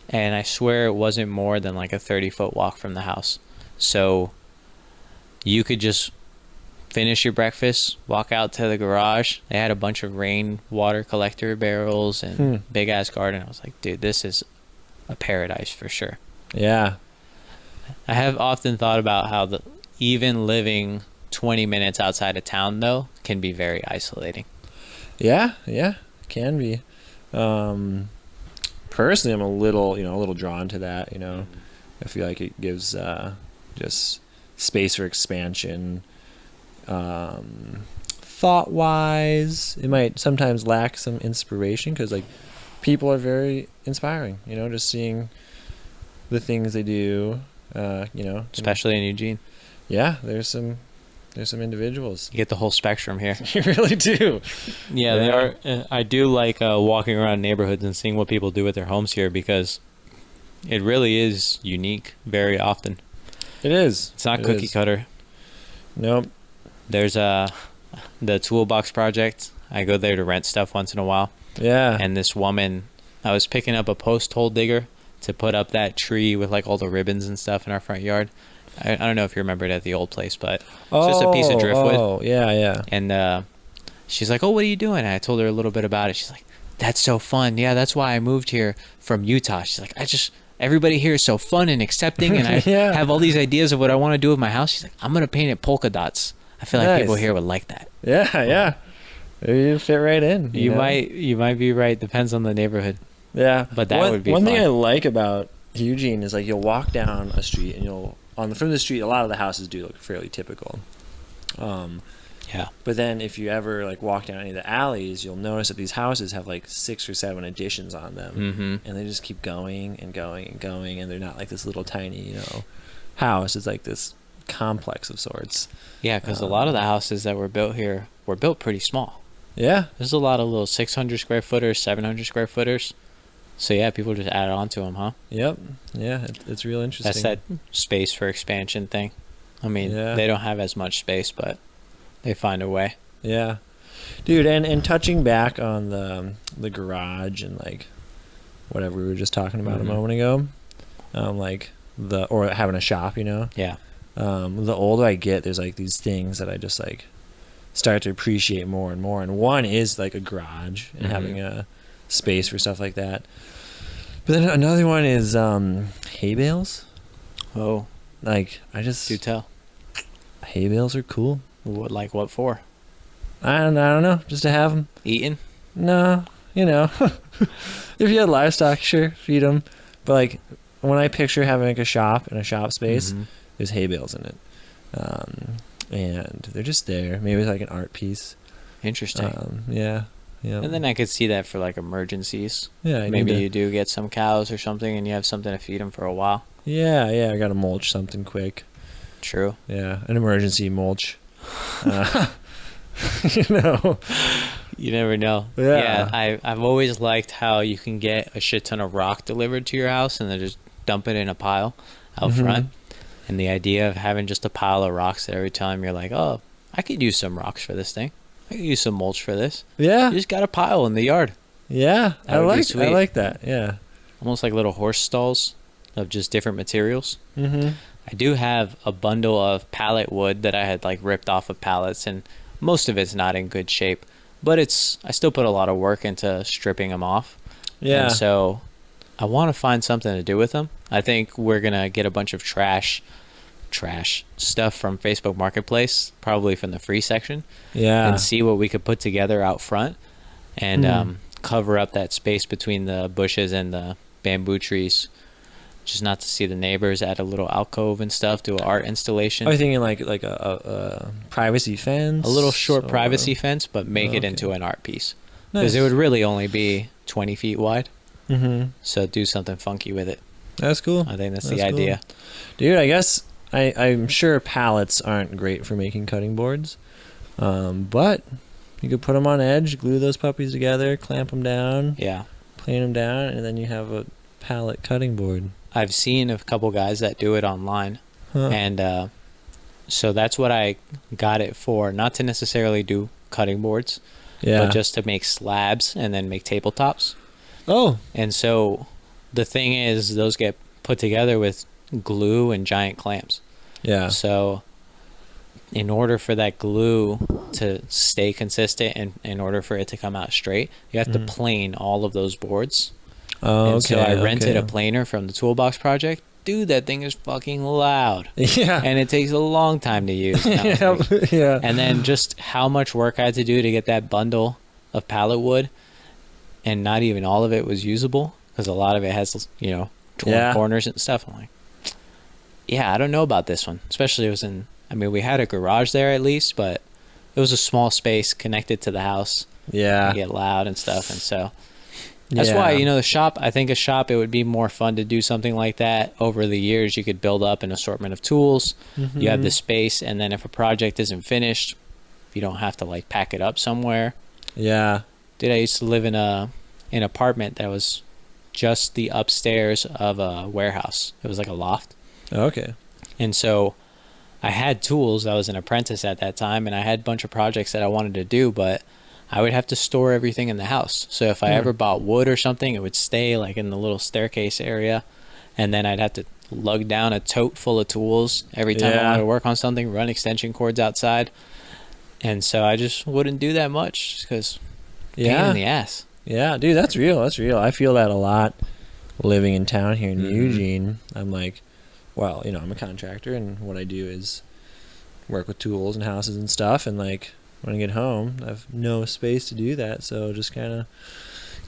and I swear it wasn't more than like a 30-foot walk from the house. So you could just finish your breakfast, walk out to the garage. They had a bunch of rainwater collector barrels and big ass garden. I was like, dude, this is a paradise for sure. Yeah. I have often thought about how even living 20 minutes outside of town though can be very isolating. Yeah, can be. Personally, I'm a little drawn to that. I feel like it gives just space for expansion. Thought-wise, it might sometimes lack some inspiration because like people are very inspiring. Just seeing the things they do. Especially in Eugene. Yeah, there's some individuals. You get the whole spectrum here. You really do. Yeah, they are. I do like walking around neighborhoods and seeing what people do with their homes here because It really is unique very often. It is. It's not It cookie is. cutter. Nope. There's the Toolbox Project. I go there to rent stuff once in a while. Yeah. And this woman, I was picking up a post hole digger to put up that tree with like all the ribbons and stuff in our front yard. I don't know if you remember it at the old place, but it's just a piece of driftwood. Oh, yeah, yeah. And she's like, "Oh, what are you doing?" And I told her a little bit about it. She's like, "That's so fun. Yeah, that's why I moved here from Utah." She's like, everybody here is so fun and accepting, and I Yeah. have all these ideas of what I want to do with my house." She's like, "I'm gonna paint it polka dots. I feel like Nice. people here would like that." Yeah, yeah. You fit right in. You know? might be right. Depends on the neighborhood. Yeah. But that would be one thing fun. I like about Eugene is like you'll walk down a street and on the front of the street, a lot of the houses do look fairly typical. Yeah. But then if you ever like walk down any of the alleys, you'll notice that these houses have like 6 or 7 additions on them, and they just keep going and going and going, and they're not like this little tiny house. It's like this complex of sorts. Yeah, because a lot of the houses that were built here were built pretty small. Yeah. There's a lot of little 600 square footers, 700 square footers. So yeah, people just add on to them, huh? Yep. Yeah, it's real interesting. That's that space for expansion thing. I mean, Yeah. they don't have as much space, but they find a way. Yeah, dude, and touching back on the garage and like whatever we were just talking about a moment ago, like or having a shop, Yeah. The older I get, there's like these things that I just like start to appreciate more and more, and one is like a garage and having a space for stuff like that. But then another one is hay bales. Oh, Like do tell. hay bales are cool. What for? I don't know, just to have them. Eating? No, if you had livestock, sure, feed them. But like when I picture having like a shop and a shop space, there's hay bales in it, and they're just there. Maybe it's like an art piece. Interesting. Yeah. And then I could see that for like emergencies. Yeah, Maybe you do get some cows or something, and you have something to feed them for a while. Yeah. I gotta mulch something quick. True. Yeah, an emergency mulch. You never know. Yeah. I've always liked how you can get a shit ton of rock delivered to your house and then just dump it in a pile out front. And the idea of having just a pile of rocks that every time you're like, oh, I could use some rocks for this thing. I could use some mulch for this. Yeah. You just got a pile in the yard. Yeah. That would be sweet. I like that. Yeah. Almost like little horse stalls of just different materials. Mm-hmm. I do have a bundle of pallet wood that I had like ripped off of pallets, and most of it's not in good shape, but I still put a lot of work into stripping them off. Yeah. And so I want to find something to do with them. I think we're going to get a bunch of trash stuff from Facebook Marketplace, probably from the free section, Yeah. and see what we could put together out front and cover up that space between the bushes and the bamboo trees. Just not to see the neighbors, add a little alcove and stuff, do an art installation. Are you thinking like a privacy fence? A little short or- privacy fence, but make it Okay. into an art piece. Because Nice. it would really only be 20 feet wide. Mm-hmm. So do something funky with it. That's cool. I think that's That's the cool. idea. Dude, I guess I'm sure pallets aren't great for making cutting boards, but you could put them on edge, glue those puppies together, clamp them down, Yeah. plane them down, and then you have a pallet cutting board. I've seen a couple guys that do it online. Huh. And so that's what I got it for. Not to necessarily do cutting boards, Yeah. but just to make slabs and then make tabletops. Oh. And so the thing is, those get put together with glue and giant clamps. Yeah. So in order for that glue to stay consistent and in order for it to come out straight, you have to plane all of those boards. Oh, And okay. so I rented okay. a planer from the Toolbox Project. Dude, that thing is fucking loud. Yeah. And it takes a long time to use. yeah. Yeah. And then just how much work I had to do to get that bundle of pallet wood, and not even all of it was usable because a lot of it has, torn Yeah. corners and stuff. I'm like, yeah, I don't know about this one. Especially we had a garage there at least, but it was a small space connected to the house. Yeah. It get loud and stuff. And so that's Yeah. why, the shop, I think a shop, it would be more fun to do something like that. Over the years, you could build up an assortment of tools. You have the space, and then if a project isn't finished, you don't have to like pack it up somewhere. Yeah. Dude, I used to live in an apartment that was just the upstairs of a warehouse. It was like a loft. Okay. And so I had tools. I was an apprentice at that time, and I had a bunch of projects that I wanted to do, but I would have to store everything in the house. So if I ever bought wood or something, it would stay like in the little staircase area, and then I'd have to lug down a tote full of tools every time I wanted to work on something, run extension cords outside. And so I just wouldn't do that much because pain in the ass. Yeah, dude, that's real. That's real. I feel that a lot living in town here in Eugene. I'm like, well, you know, I'm a contractor, and what I do is work with tools and houses and stuff. And like when I get home, I have no space to do that, so just kind of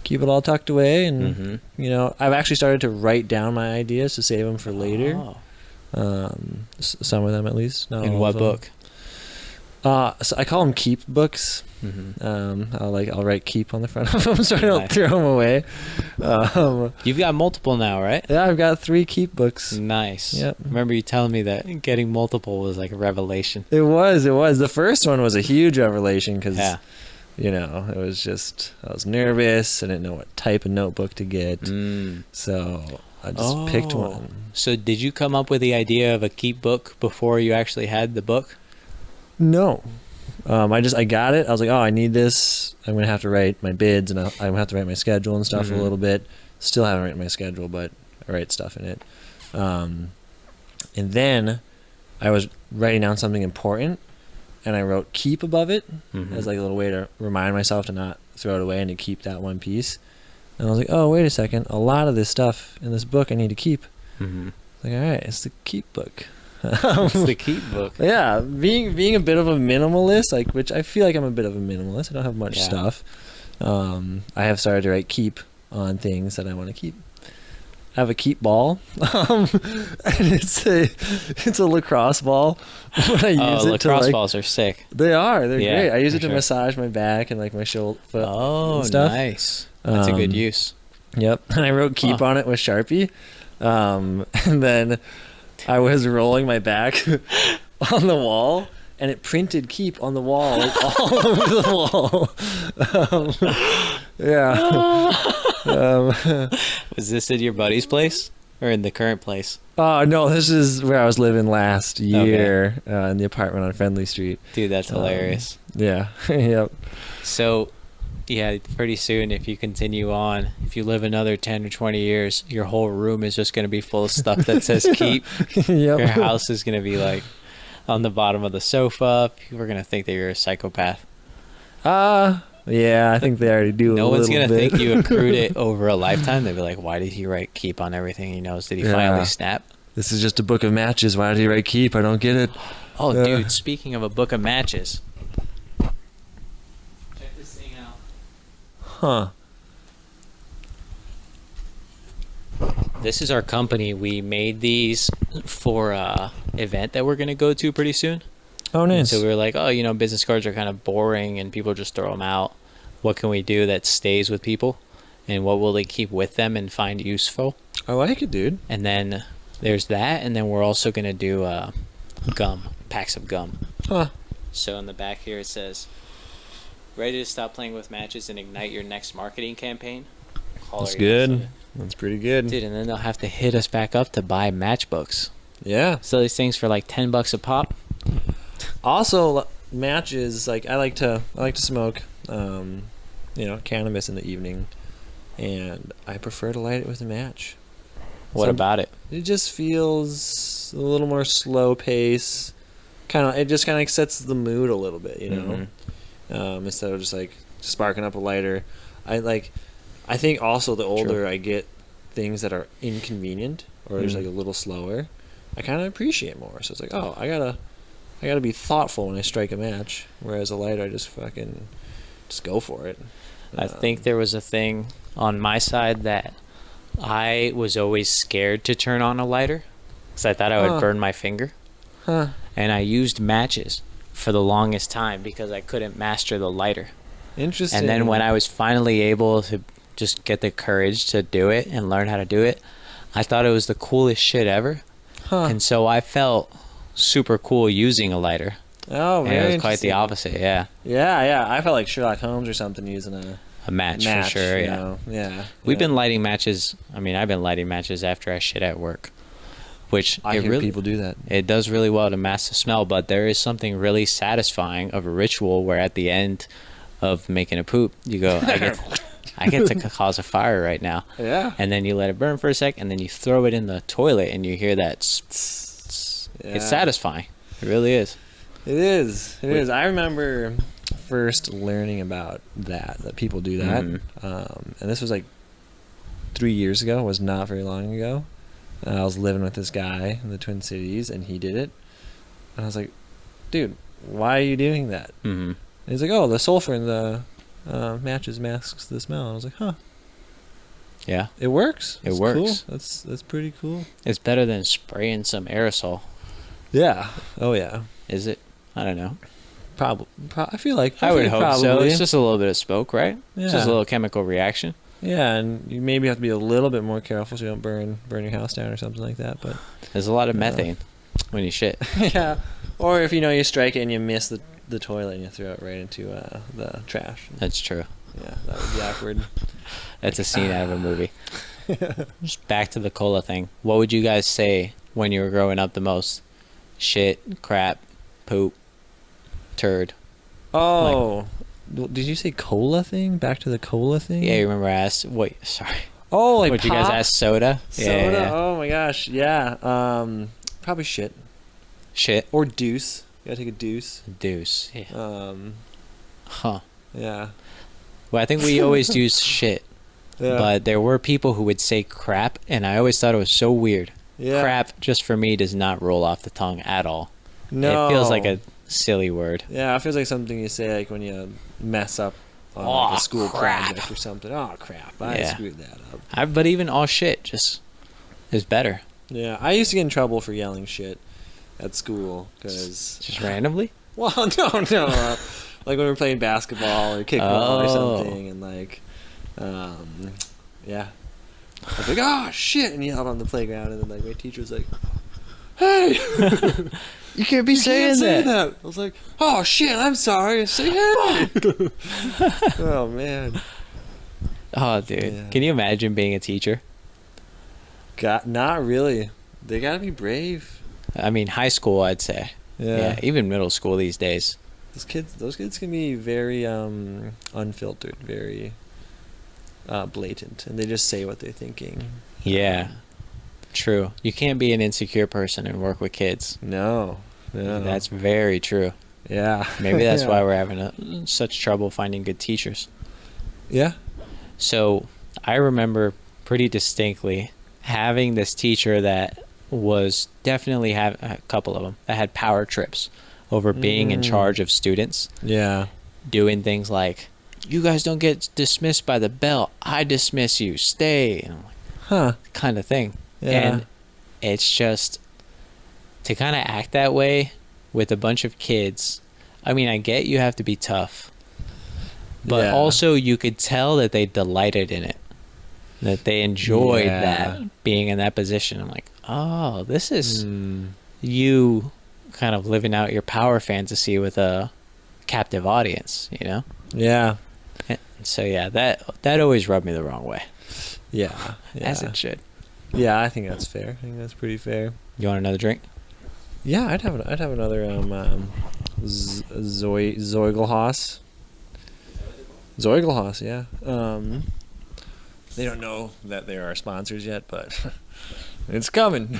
keep it all tucked away. And you know, I've actually started to write down my ideas to save them for later. Some of them, at least. Not in all what of them. book? So I call them keep books. I'll write keep on the front of them so I don't throw them away. You've got multiple now, right? Yeah, I've got 3 keep books. Nice. Yep. Remember you telling me that getting multiple was like a revelation. It was. The first one was a huge revelation because, you know, it was just, I was nervous. I didn't know what type of notebook to get. So I just picked one. So did you come up with the idea of a keep book before you actually had the book? No. I got it. I was like, oh, I need this. I'm going to have to write my bids, and I'm going to have to write my schedule and stuff a little bit. Still haven't written my schedule, but I write stuff in it. And then I was writing down something important, and I wrote keep above it as like a little way to remind myself to not throw it away and to keep that one piece. And I was like, oh, wait a second. A lot of this stuff in this book I need to keep. Like, all right, it's the keep book. It's the keep book. Yeah, being a bit of a minimalist, like, which I feel like I'm a bit of a minimalist. I don't have much stuff. I have started to write keep on things that I want to keep. I have a keep ball, and it's a lacrosse ball. When I use it lacrosse to, balls are sick. They are. They're great. I use it to sure. massage my back and like my shoulder. Oh, and stuff. nice. That's a good use. Yep. And I wrote keep on it with Sharpie, and then I was rolling my back on the wall, and it printed keep on the wall, like all over the wall. Was this at your buddy's place or in the current place? Oh, no, this is where I was living last year, in the apartment on Friendly Street. Dude, that's hilarious. Yeah. Yep. So, yeah, pretty soon, if you continue on, if you live another 10 or 20 years, your whole room is just going to be full of stuff that says keep. Yep. Your house is going to be like on the bottom of the sofa. People are going to think that you're a psychopath. Yeah, I think they already do. No one's going to think you accrued it over a lifetime. They'd be like, why did he write keep on everything he knows? Did he finally snap? This is just a book of matches. Why did he write keep? I don't get it. Oh, dude, speaking of a book of matches. Check this thing out. Huh. This is our company. We made these for a event that we're going to go to pretty soon. Oh, nice. And so we were like, oh, you know, business cards are kind of boring and people just throw them out. What can we do that stays with people? And what will they keep with them and find useful? I like it, dude. And then there's that. And then we're also going to do gum, packs of gum. Huh. So in the back here it says, ready to stop playing with matches and ignite your next marketing campaign? That's good. That's pretty good. Dude, and then they'll have to hit us back up to buy matchbooks. Yeah. So these things for like $10 a pop. Also, matches, like I like to smoke, cannabis in the evening, and I prefer to light it with a match. What about it? It just feels a little more slow pace. It just kind of sets the mood a little bit, you know. Instead of just like sparking up a lighter. I think also the older I get, things that are inconvenient or just like a little slower, I kind of appreciate more. So it's like, oh, I gotta be thoughtful when I strike a match. Whereas a lighter, I just go for it. I think there was a thing on my side that I was always scared to turn on a lighter because I thought I would burn my finger. Huh. And I used matches for the longest time because I couldn't master the lighter. Interesting. And then when I was finally able to just get the courage to do it and learn how to do it, I thought it was the coolest shit ever. Huh. And so I felt super cool using a lighter. Oh, very and it was quite the opposite, yeah. Yeah. I felt like Sherlock Holmes or something using a a match for sure. you Yeah. know? Yeah. We've yeah. been lighting matches. I mean, I've been lighting matches after I shit at work, which I hear people do that. It does really well to mask the smell, but there is something really satisfying of a ritual where at the end of making a poop, you go, I get to cause a fire right now. Yeah. And then you let it burn for a sec, and then you throw it in the toilet, and you hear that. Yeah. It's satisfying. It really is. It is. It is. I remember first learning about that people do that. And this was like 3 years ago. It was not very long ago. I was living with this guy in the Twin Cities, and he did it. And I was like, dude, why are you doing that? Mm-hmm. And he's like, oh, the sulfur in the matches masks the smell. And I was like, huh. Yeah. It works. It works. Cool. That's pretty cool. It's better than spraying some aerosol. Yeah. Oh, yeah. Is it? I don't know. Probably. I feel like. I would hope probably. so. It's just a little bit of smoke, right? Yeah. It's just a little chemical reaction. Yeah, and you maybe have to be a little bit more careful so you don't burn your house down or something like that. But there's a lot of methane when you shit. Yeah. Or if you strike it and you miss the toilet and you throw it right into the trash. That's true. Yeah, that would be awkward. That's a scene out of a movie. Just back to the cola thing. What would you guys say when you were growing up the most? Shit, crap, poop, turd. Oh. Did you say cola thing? Back to the cola thing? Yeah, you remember I asked. Wait, sorry. Oh, like what you guys pop? ask? Soda. Soda. Yeah. Oh my gosh. Yeah. Probably shit Shit. or deuce. You gotta take a deuce. Deuce. Yeah. Huh. Yeah. Well, I think we always use shit, Yeah. but there were people who would say crap, and I always thought it was so weird. Yeah. Crap, just for me, does not roll off the tongue at all. No. It feels like a silly word. Yeah, it feels like something you say like when you mess up on like a school project or something. Oh crap! I screwed that up. But even all shit just is better. Yeah, I used to get in trouble for yelling shit at school because just randomly. Well, no, like when we were playing basketball or kickball or something, and like, yeah, I was like, oh shit, and yelled on the playground, and then like my teacher was like, hey. You can't be saying that. I was like, oh shit, I'm sorry. Say hey. Oh man. Oh dude, Yeah. Can you imagine being a teacher? Not really. They gotta be brave. I mean, high school, I'd say. Yeah, even middle school these days. Those kids can be very unfiltered, very blatant, and they just say what they're thinking. Yeah, true. You can't be an insecure person and work with kids. No. That's very true. Yeah. Maybe that's why we're having such trouble finding good teachers. Yeah. So I remember pretty distinctly having this teacher that was definitely a couple of them that had power trips over being in charge of students. Yeah. Doing things like, you guys don't get dismissed by the bell. I dismiss you. Stay. And I'm like, Huh. kind of thing. Yeah. And it's just to kind of act that way with a bunch of kids. I mean, I get you have to be tough, but also you could tell that they delighted in it, that they enjoyed that, being in that position. I'm like, oh, this is you kind of living out your power fantasy with a captive audience, you know? Yeah. And so yeah, that always rubbed me the wrong way. Yeah. As it should. Yeah, I think that's fair. I think that's pretty fair. You want another drink? Yeah, I'd have another Zeugelhaus. Zeugelhaus, yeah. They don't know that they're our sponsors yet, but it's coming.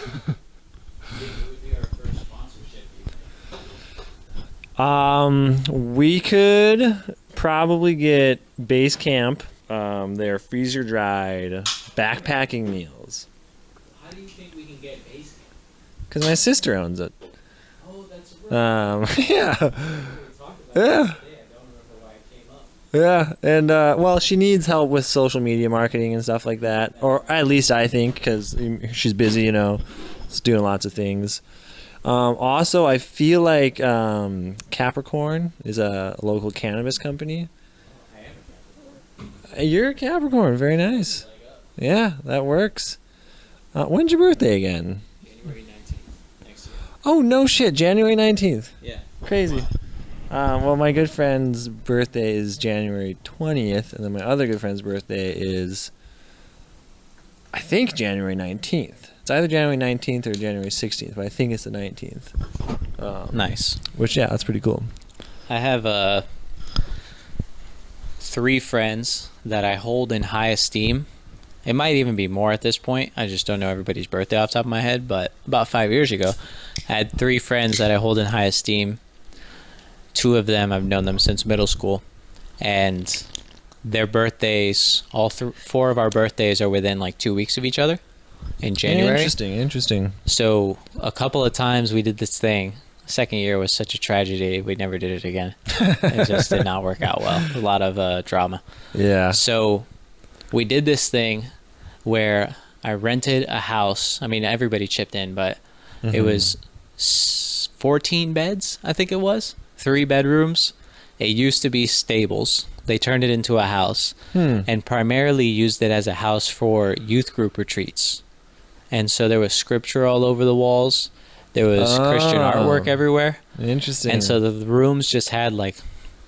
We could probably get Base Camp, their freezer dried backpacking meals. How do you think we can get Base Camp? Because my sister owns it. Oh, that's right. Yeah. Yeah. Yeah, and well, she needs help with social media marketing and stuff like that, or at least I think, because she's busy, she's doing lots of things. Also, I feel like Capricorn is a local cannabis company. You're a Capricorn, very nice. Yeah, that works. When's your birthday again? January 19th next year. Oh, no shit, January 19th. Yeah. Crazy. Well, my good friend's birthday is January 20th, and then my other good friend's birthday is, I think, January 19th. It's either January 19th or January 16th, but I think it's the 19th. Nice. Which, yeah, that's pretty cool. I have 3 friends that I hold in high esteem. It might even be more at this point. I just don't know everybody's birthday off the top of my head. But about 5 years ago, I had 3 friends that I hold in high esteem. 2 of them, I've known them since middle school. And their birthdays, all 4 of our birthdays are within like 2 weeks of each other in January. Interesting. So a couple of times we did this thing. Second year was such a tragedy. We never did it again. It just did not work out well. A lot of drama. Yeah. So we did this thing where I rented a house. I mean, everybody chipped in, but it was 14 beds, I think it was. 3 bedrooms. It used to be stables. They turned it into a house and primarily used it as a house for youth group retreats. And so there was scripture all over the walls. There was Christian artwork everywhere. Interesting. And so the rooms just had like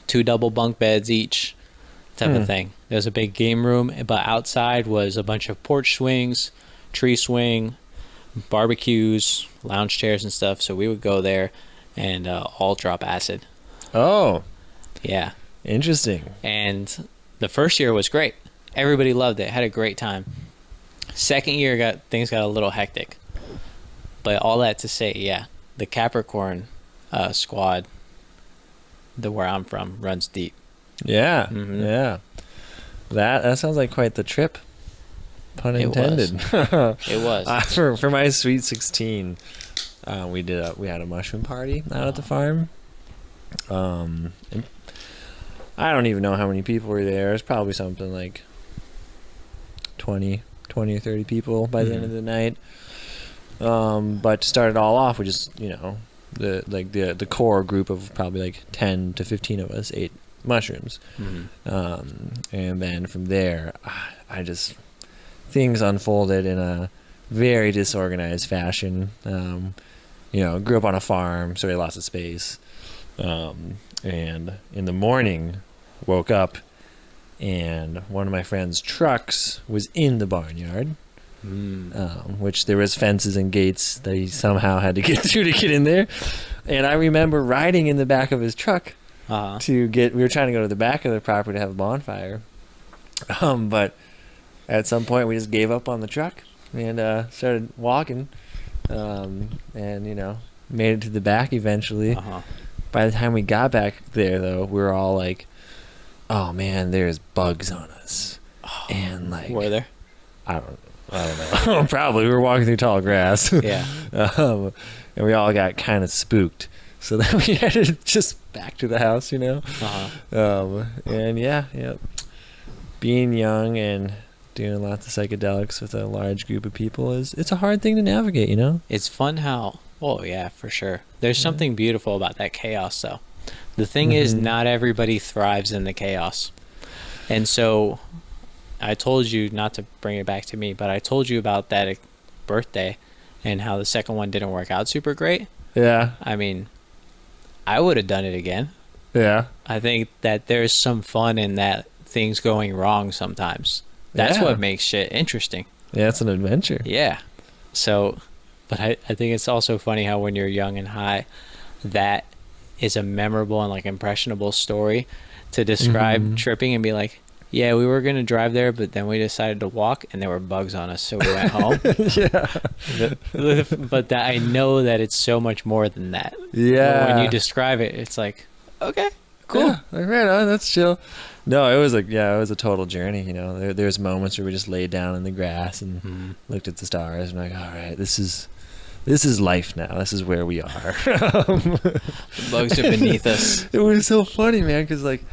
2 double bunk beds each type of thing. There was a big game room, but outside was a bunch of porch swings, tree swing, barbecues, lounge chairs and stuff. So we would go there and all drop acid. Oh. Yeah. Interesting. And the first year was great. Everybody loved it. Had a great time. Second year things got a little hectic. But all that to say, yeah, the Capricorn squad, where I'm from, runs deep. Yeah. Mm-hmm. Yeah. That sounds like quite the trip. Pun intended. It was. For my Sweet 16, we had a mushroom party out at the farm. And I don't even know how many people were there. It's probably something like 20 or 30 people by the end of the night. But to start it all off, we just, the core group of probably like 10 to 15 of us ate mushrooms. And then from there, things unfolded in a very disorganized fashion. Grew up on a farm, so we had lots of space. And in the morning, woke up, and one of my friend's trucks was in the barnyard. Which there was fences and gates that he somehow had to get through to get in there. And I remember riding in the back of his truck we were trying to go to the back of the property to have a bonfire. But at some point we just gave up on the truck and started walking, and made it to the back eventually. By the time we got back there, though, we were all like, oh man, there's bugs on us. And like, were there? I don't know. Probably. We were walking through tall grass. Yeah. And we all got kind of spooked. So then we headed just back to the house, And being young and doing lots of psychedelics with a large group of people it's a hard thing to navigate, It's fun how, oh yeah, for sure. There's something beautiful about that chaos, though. The thing is, not everybody thrives in the chaos. And so I told you, not to bring it back to me, but I told you about that birthday and how the second one didn't work out super great. Yeah. I mean, I would have done it again. Yeah. I think that there's some fun in that things going wrong sometimes. That's what makes shit interesting. Yeah, it's an adventure. Yeah. So, but I think it's also funny how when you're young and high, that is a memorable and like impressionable story to describe tripping and be like, yeah, we were going to drive there, but then we decided to walk and there were bugs on us, so we went home. Yeah. But that I know that it's so much more than that. Yeah. But when you describe it, it's like, okay, cool. Yeah, like, right on, that's chill. No, it was it was a total journey, There's moments where we just laid down in the grass and looked at the stars and like, all right, this is life now. This is where we are. The bugs are beneath us. It was so funny, man, because like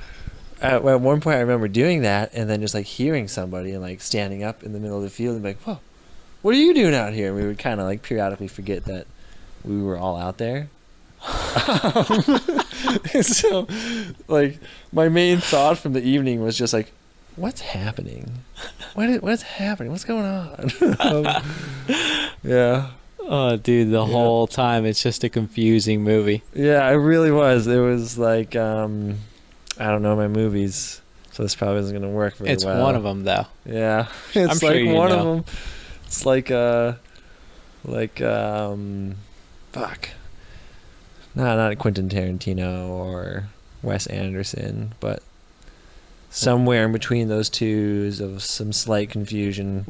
at one point I remember doing that and then just like hearing somebody and like standing up in the middle of the field and be like, whoa, what are you doing out here? And we would kind of like periodically forget that we were all out there. So like my main thought from the evening was just like, what's happening? What's happening? What's going on? Yeah. Oh, dude, the Yeah. whole time it's just a confusing movie. Yeah, it really was. It was like I don't know my movies, so this probably isn't gonna work very It's well. one of them, though. Yeah, it's I'm sure like you one know. of them. It's like fuck. Not Quentin Tarantino or Wes Anderson, but somewhere in between those two is of some slight confusion.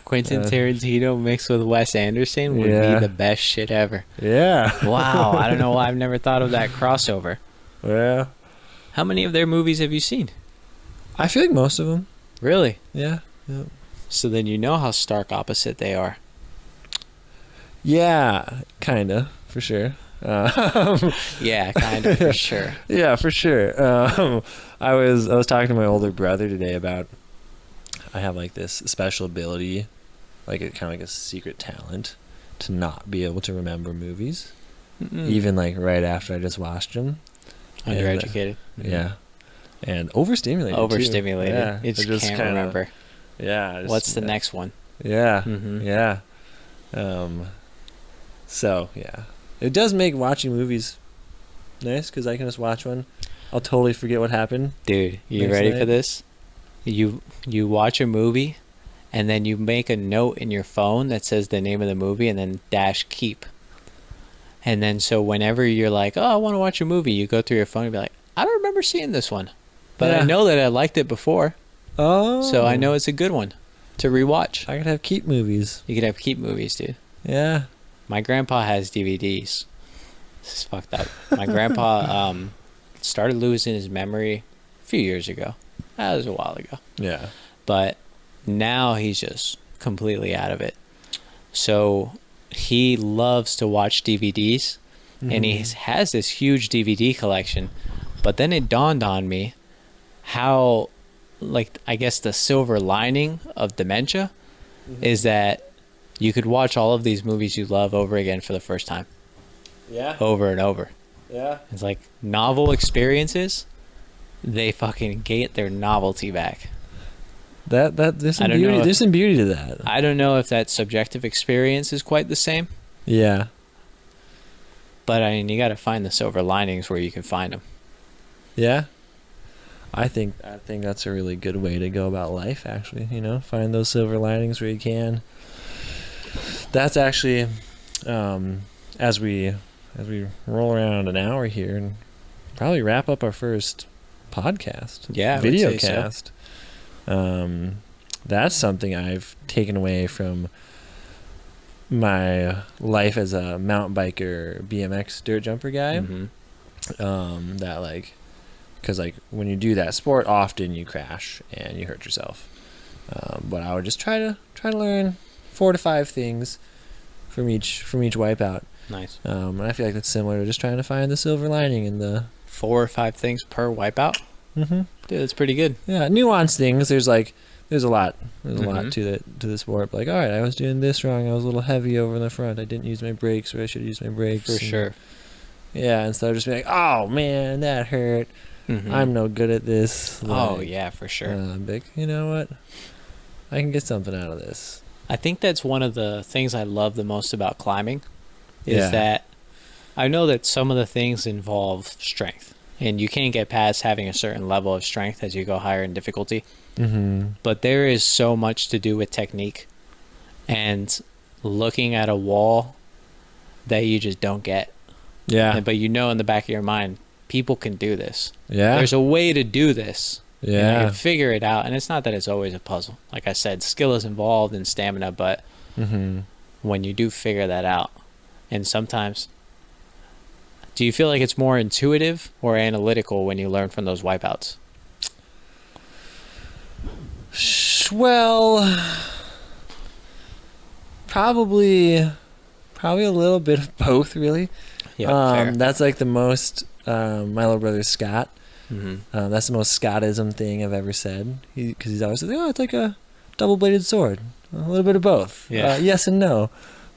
Quentin Tarantino mixed with Wes Anderson would Yeah. be the best shit ever. Yeah. Wow, I don't know why I've never thought of that crossover. Yeah. How many of their movies have you seen? I feel like most of them. Really? Yeah. Yeah. So then you know how stark opposite they are. Yeah, kinda, for sure. Yeah, kind of, for sure. Yeah, for sure. I was talking to my older brother today about I have like this special ability, like kind of like a secret talent, to not be able to remember movies, even like right after I just watched them. Undereducated. Yeah, and overstimulated. Overstimulated. Yeah, It just can't kinda, remember. Yeah. What's the next one? Yeah. Mm-hmm. Yeah. So yeah, it does make watching movies nice because I can just watch one. I'll totally forget what happened. Dude, you Next ready night. for this? You watch a movie, and then you make a note in your phone that says the name of the movie, and then dash keep. And then so whenever you're like, oh, I want to watch a movie, you go through your phone and be like, I don't remember seeing this one, but I Yeah. know that I liked it before, Oh, so I know it's a good one to rewatch. I could have keep movies. You could have keep movies, dude. Yeah. My grandpa has DVDs. This is fucked up. My grandpa started losing his memory a few years ago. That was a while ago. Yeah. But now he's just completely out of it. So he loves to watch DVDs, and he has this huge DVD collection. But then it dawned on me how, like, I guess the silver lining of dementia is that you could watch all of these movies you love over again for the first time, Yeah. over and over. Yeah. It's like novel experiences, they fucking get their novelty back. That there's I some don't know beauty. if- There's some beauty to that. I don't know if that subjective experience is quite the same, Yeah. but I mean, you got to find the silver linings where you can find them. Yeah. I think that's a really good way to go about life. Actually, find those silver linings where you can. That's actually, as we roll around an hour here and probably wrap up our first podcast. Yeah, I would video say so. cast. That's something I've taken away from my life as a mountain biker, BMX dirt jumper guy. Mm-hmm. That like, because like when you do that sport, often you crash and you hurt yourself. But I would just try to learn 4 to 5 things from each wipeout. Nice. And I feel like that's similar to just trying to find the silver lining in the 4 or 5 things per wipeout. Mm-hmm. Dude, that's pretty good. Yeah, nuanced things. There's a lot Mm-hmm. to the sport. But like, all right, I was doing this wrong. I was a little heavy over in the front. I didn't use my brakes, or I should use my brakes. For sure. Yeah, instead of just being like, oh man, that hurt. Mm-hmm. I'm no good at this. Oh, Like, yeah, for sure. Big. You know what? I can get something out of this. I think that's one of the things I love the most about climbing is Yeah. that I know that some of the things involve strength, and you can't get past having a certain level of strength as you go higher in difficulty. Mm-hmm. But there is so much to do with technique and looking at a wall that you just don't get. Yeah. But you know in the back of your mind, people can do this. Yeah. There's a way to do this. And I Yeah. can figure it out. And it's not that it's always a puzzle. Like I said, skill is involved in stamina, but Mm-hmm. when you do figure that out, and sometimes, do you feel like it's more intuitive or analytical when you learn from those wipeouts? Well, probably a little bit of both, really. Yeah, That's like the most. My little brother Scott. Mm-hmm. That's the most Scottism thing I've ever said. Because he's always like, "Oh, it's like a double-bladed sword. A little bit of both. Yeah. Yes and no."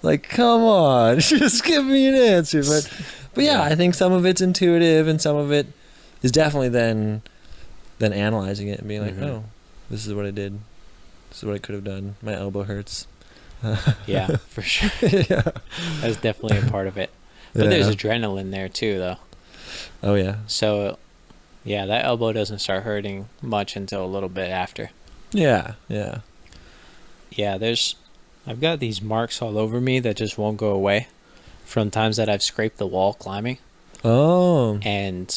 Like, come on, just give me an answer. But yeah, I think some of it's intuitive, and some of it is definitely then analyzing it and being like, Mhm. "Oh, this is what I did. This is what I could have done. My elbow hurts. Yeah, for sure. Yeah. That's definitely a part of it. But there's adrenaline there too, though. Oh yeah. So, yeah, that elbow doesn't start hurting much until a little bit after. Yeah. Yeah. Yeah, I've got these marks all over me that just won't go away from times that I've scraped the wall climbing. Oh. And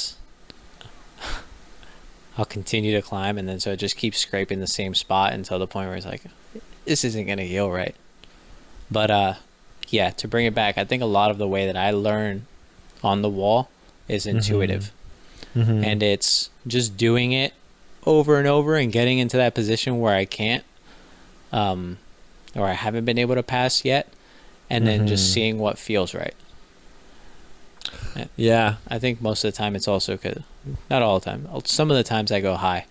I'll continue to climb, and then so it just keeps scraping the same spot until the point where it's like, this isn't going to heal right. But, yeah, to bring it back, I think a lot of the way that I learn on the wall is intuitive. Mm-hmm. And it's just doing it over and over and getting into that position where I can't, or I haven't been able to pass yet, and then just seeing what feels right. Yeah. I think most of the time it's also because, not all the time, some of the times I go high,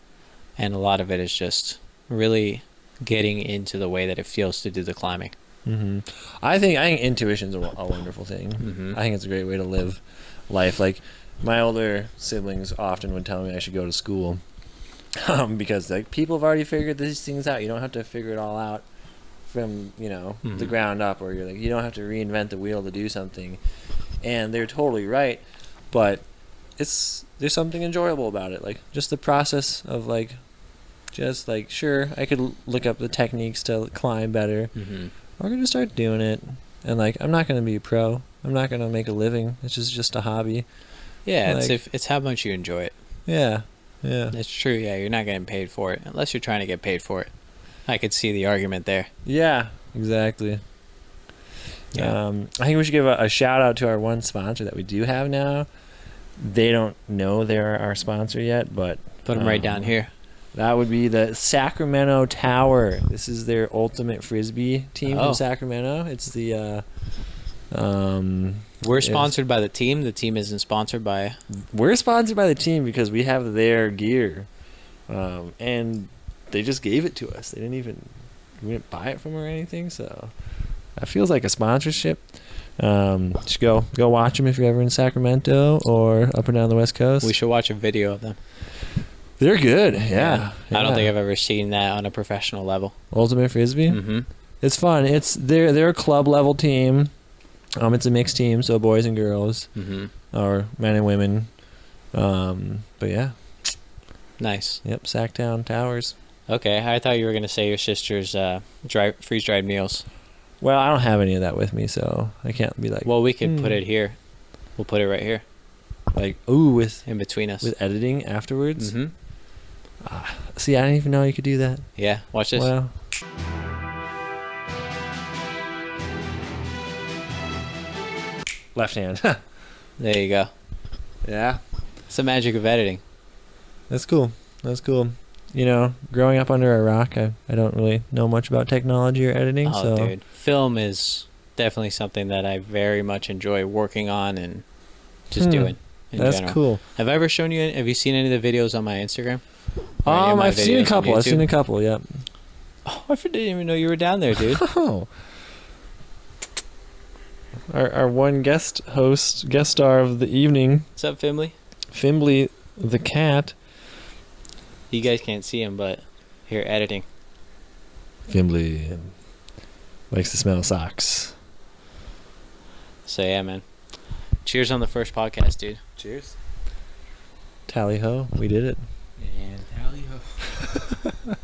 and a lot of it is just really getting into the way that it feels to do the climbing. Mm-hmm. I think intuition's a wonderful thing. Mm-hmm. I think it's a great way to live life. Like, my older siblings often would tell me I should go to school because like people have already figured these things out. You don't have to figure it all out from the ground up, or you're like, you don't have to reinvent the wheel to do something. And they're totally right, but there's something enjoyable about it. Like, just the process of sure, I could look up the techniques to climb better. Mm-hmm. We're going to start doing it. And like, I'm not going to be a pro. I'm not going to make a living. It's just a hobby. Yeah, Like, it's how much you enjoy it. Yeah. Yeah. It's true. Yeah, you're not getting paid for it unless you're trying to get paid for it. I could see the argument there. Yeah, exactly. Yeah. I think we should give a shout out to our one sponsor that we do have now. They don't know they're our sponsor yet, but Put them right down here. That would be the Sacramento Tower. This is their ultimate frisbee team from Sacramento. It's the we're sponsored by the team. The team isn't sponsored by. We're sponsored by the team because we have their gear, and they just gave it to us. We didn't buy it from them or anything. So that feels like a sponsorship. Just go watch them if you're ever in Sacramento or up and down the West Coast. We should watch a video of them. They're good. Yeah. I don't think I've ever seen that on a professional level. Ultimate frisbee. Mm-hmm. It's fun. They're a club level team. It's a mixed team, so boys and girls, or men and women. But yeah. Nice. Yep. Sacktown Towers. Okay, I thought you were gonna say your sister's freeze dried meals. Well, I don't have any of that with me, so I can't be like. Well, we could put it here. We'll put it right here. Like, with in between us with editing afterwards. Mm-hmm. See, I didn't even know you could do that. Yeah, watch this. Well. Left hand. There you go. Yeah. It's the magic of editing. That's cool. Growing up under a rock, I don't really know much about technology or editing. Oh, dude. Film is definitely something that I very much enjoy working on and just doing in That's general. cool. Have you seen any of the videos on my Instagram? Or any of my I've seen a videos on YouTube? couple, yep. Oh, I didn't even know you were down there, dude. Oh. Our one guest star of the evening, What's up, Fimley? Fimbly the cat. You guys can't see him, but here, editing. Fimbly likes to smell socks. So, yeah, man. Cheers on the first podcast, dude. Cheers. Tally ho, we did it. And tally ho.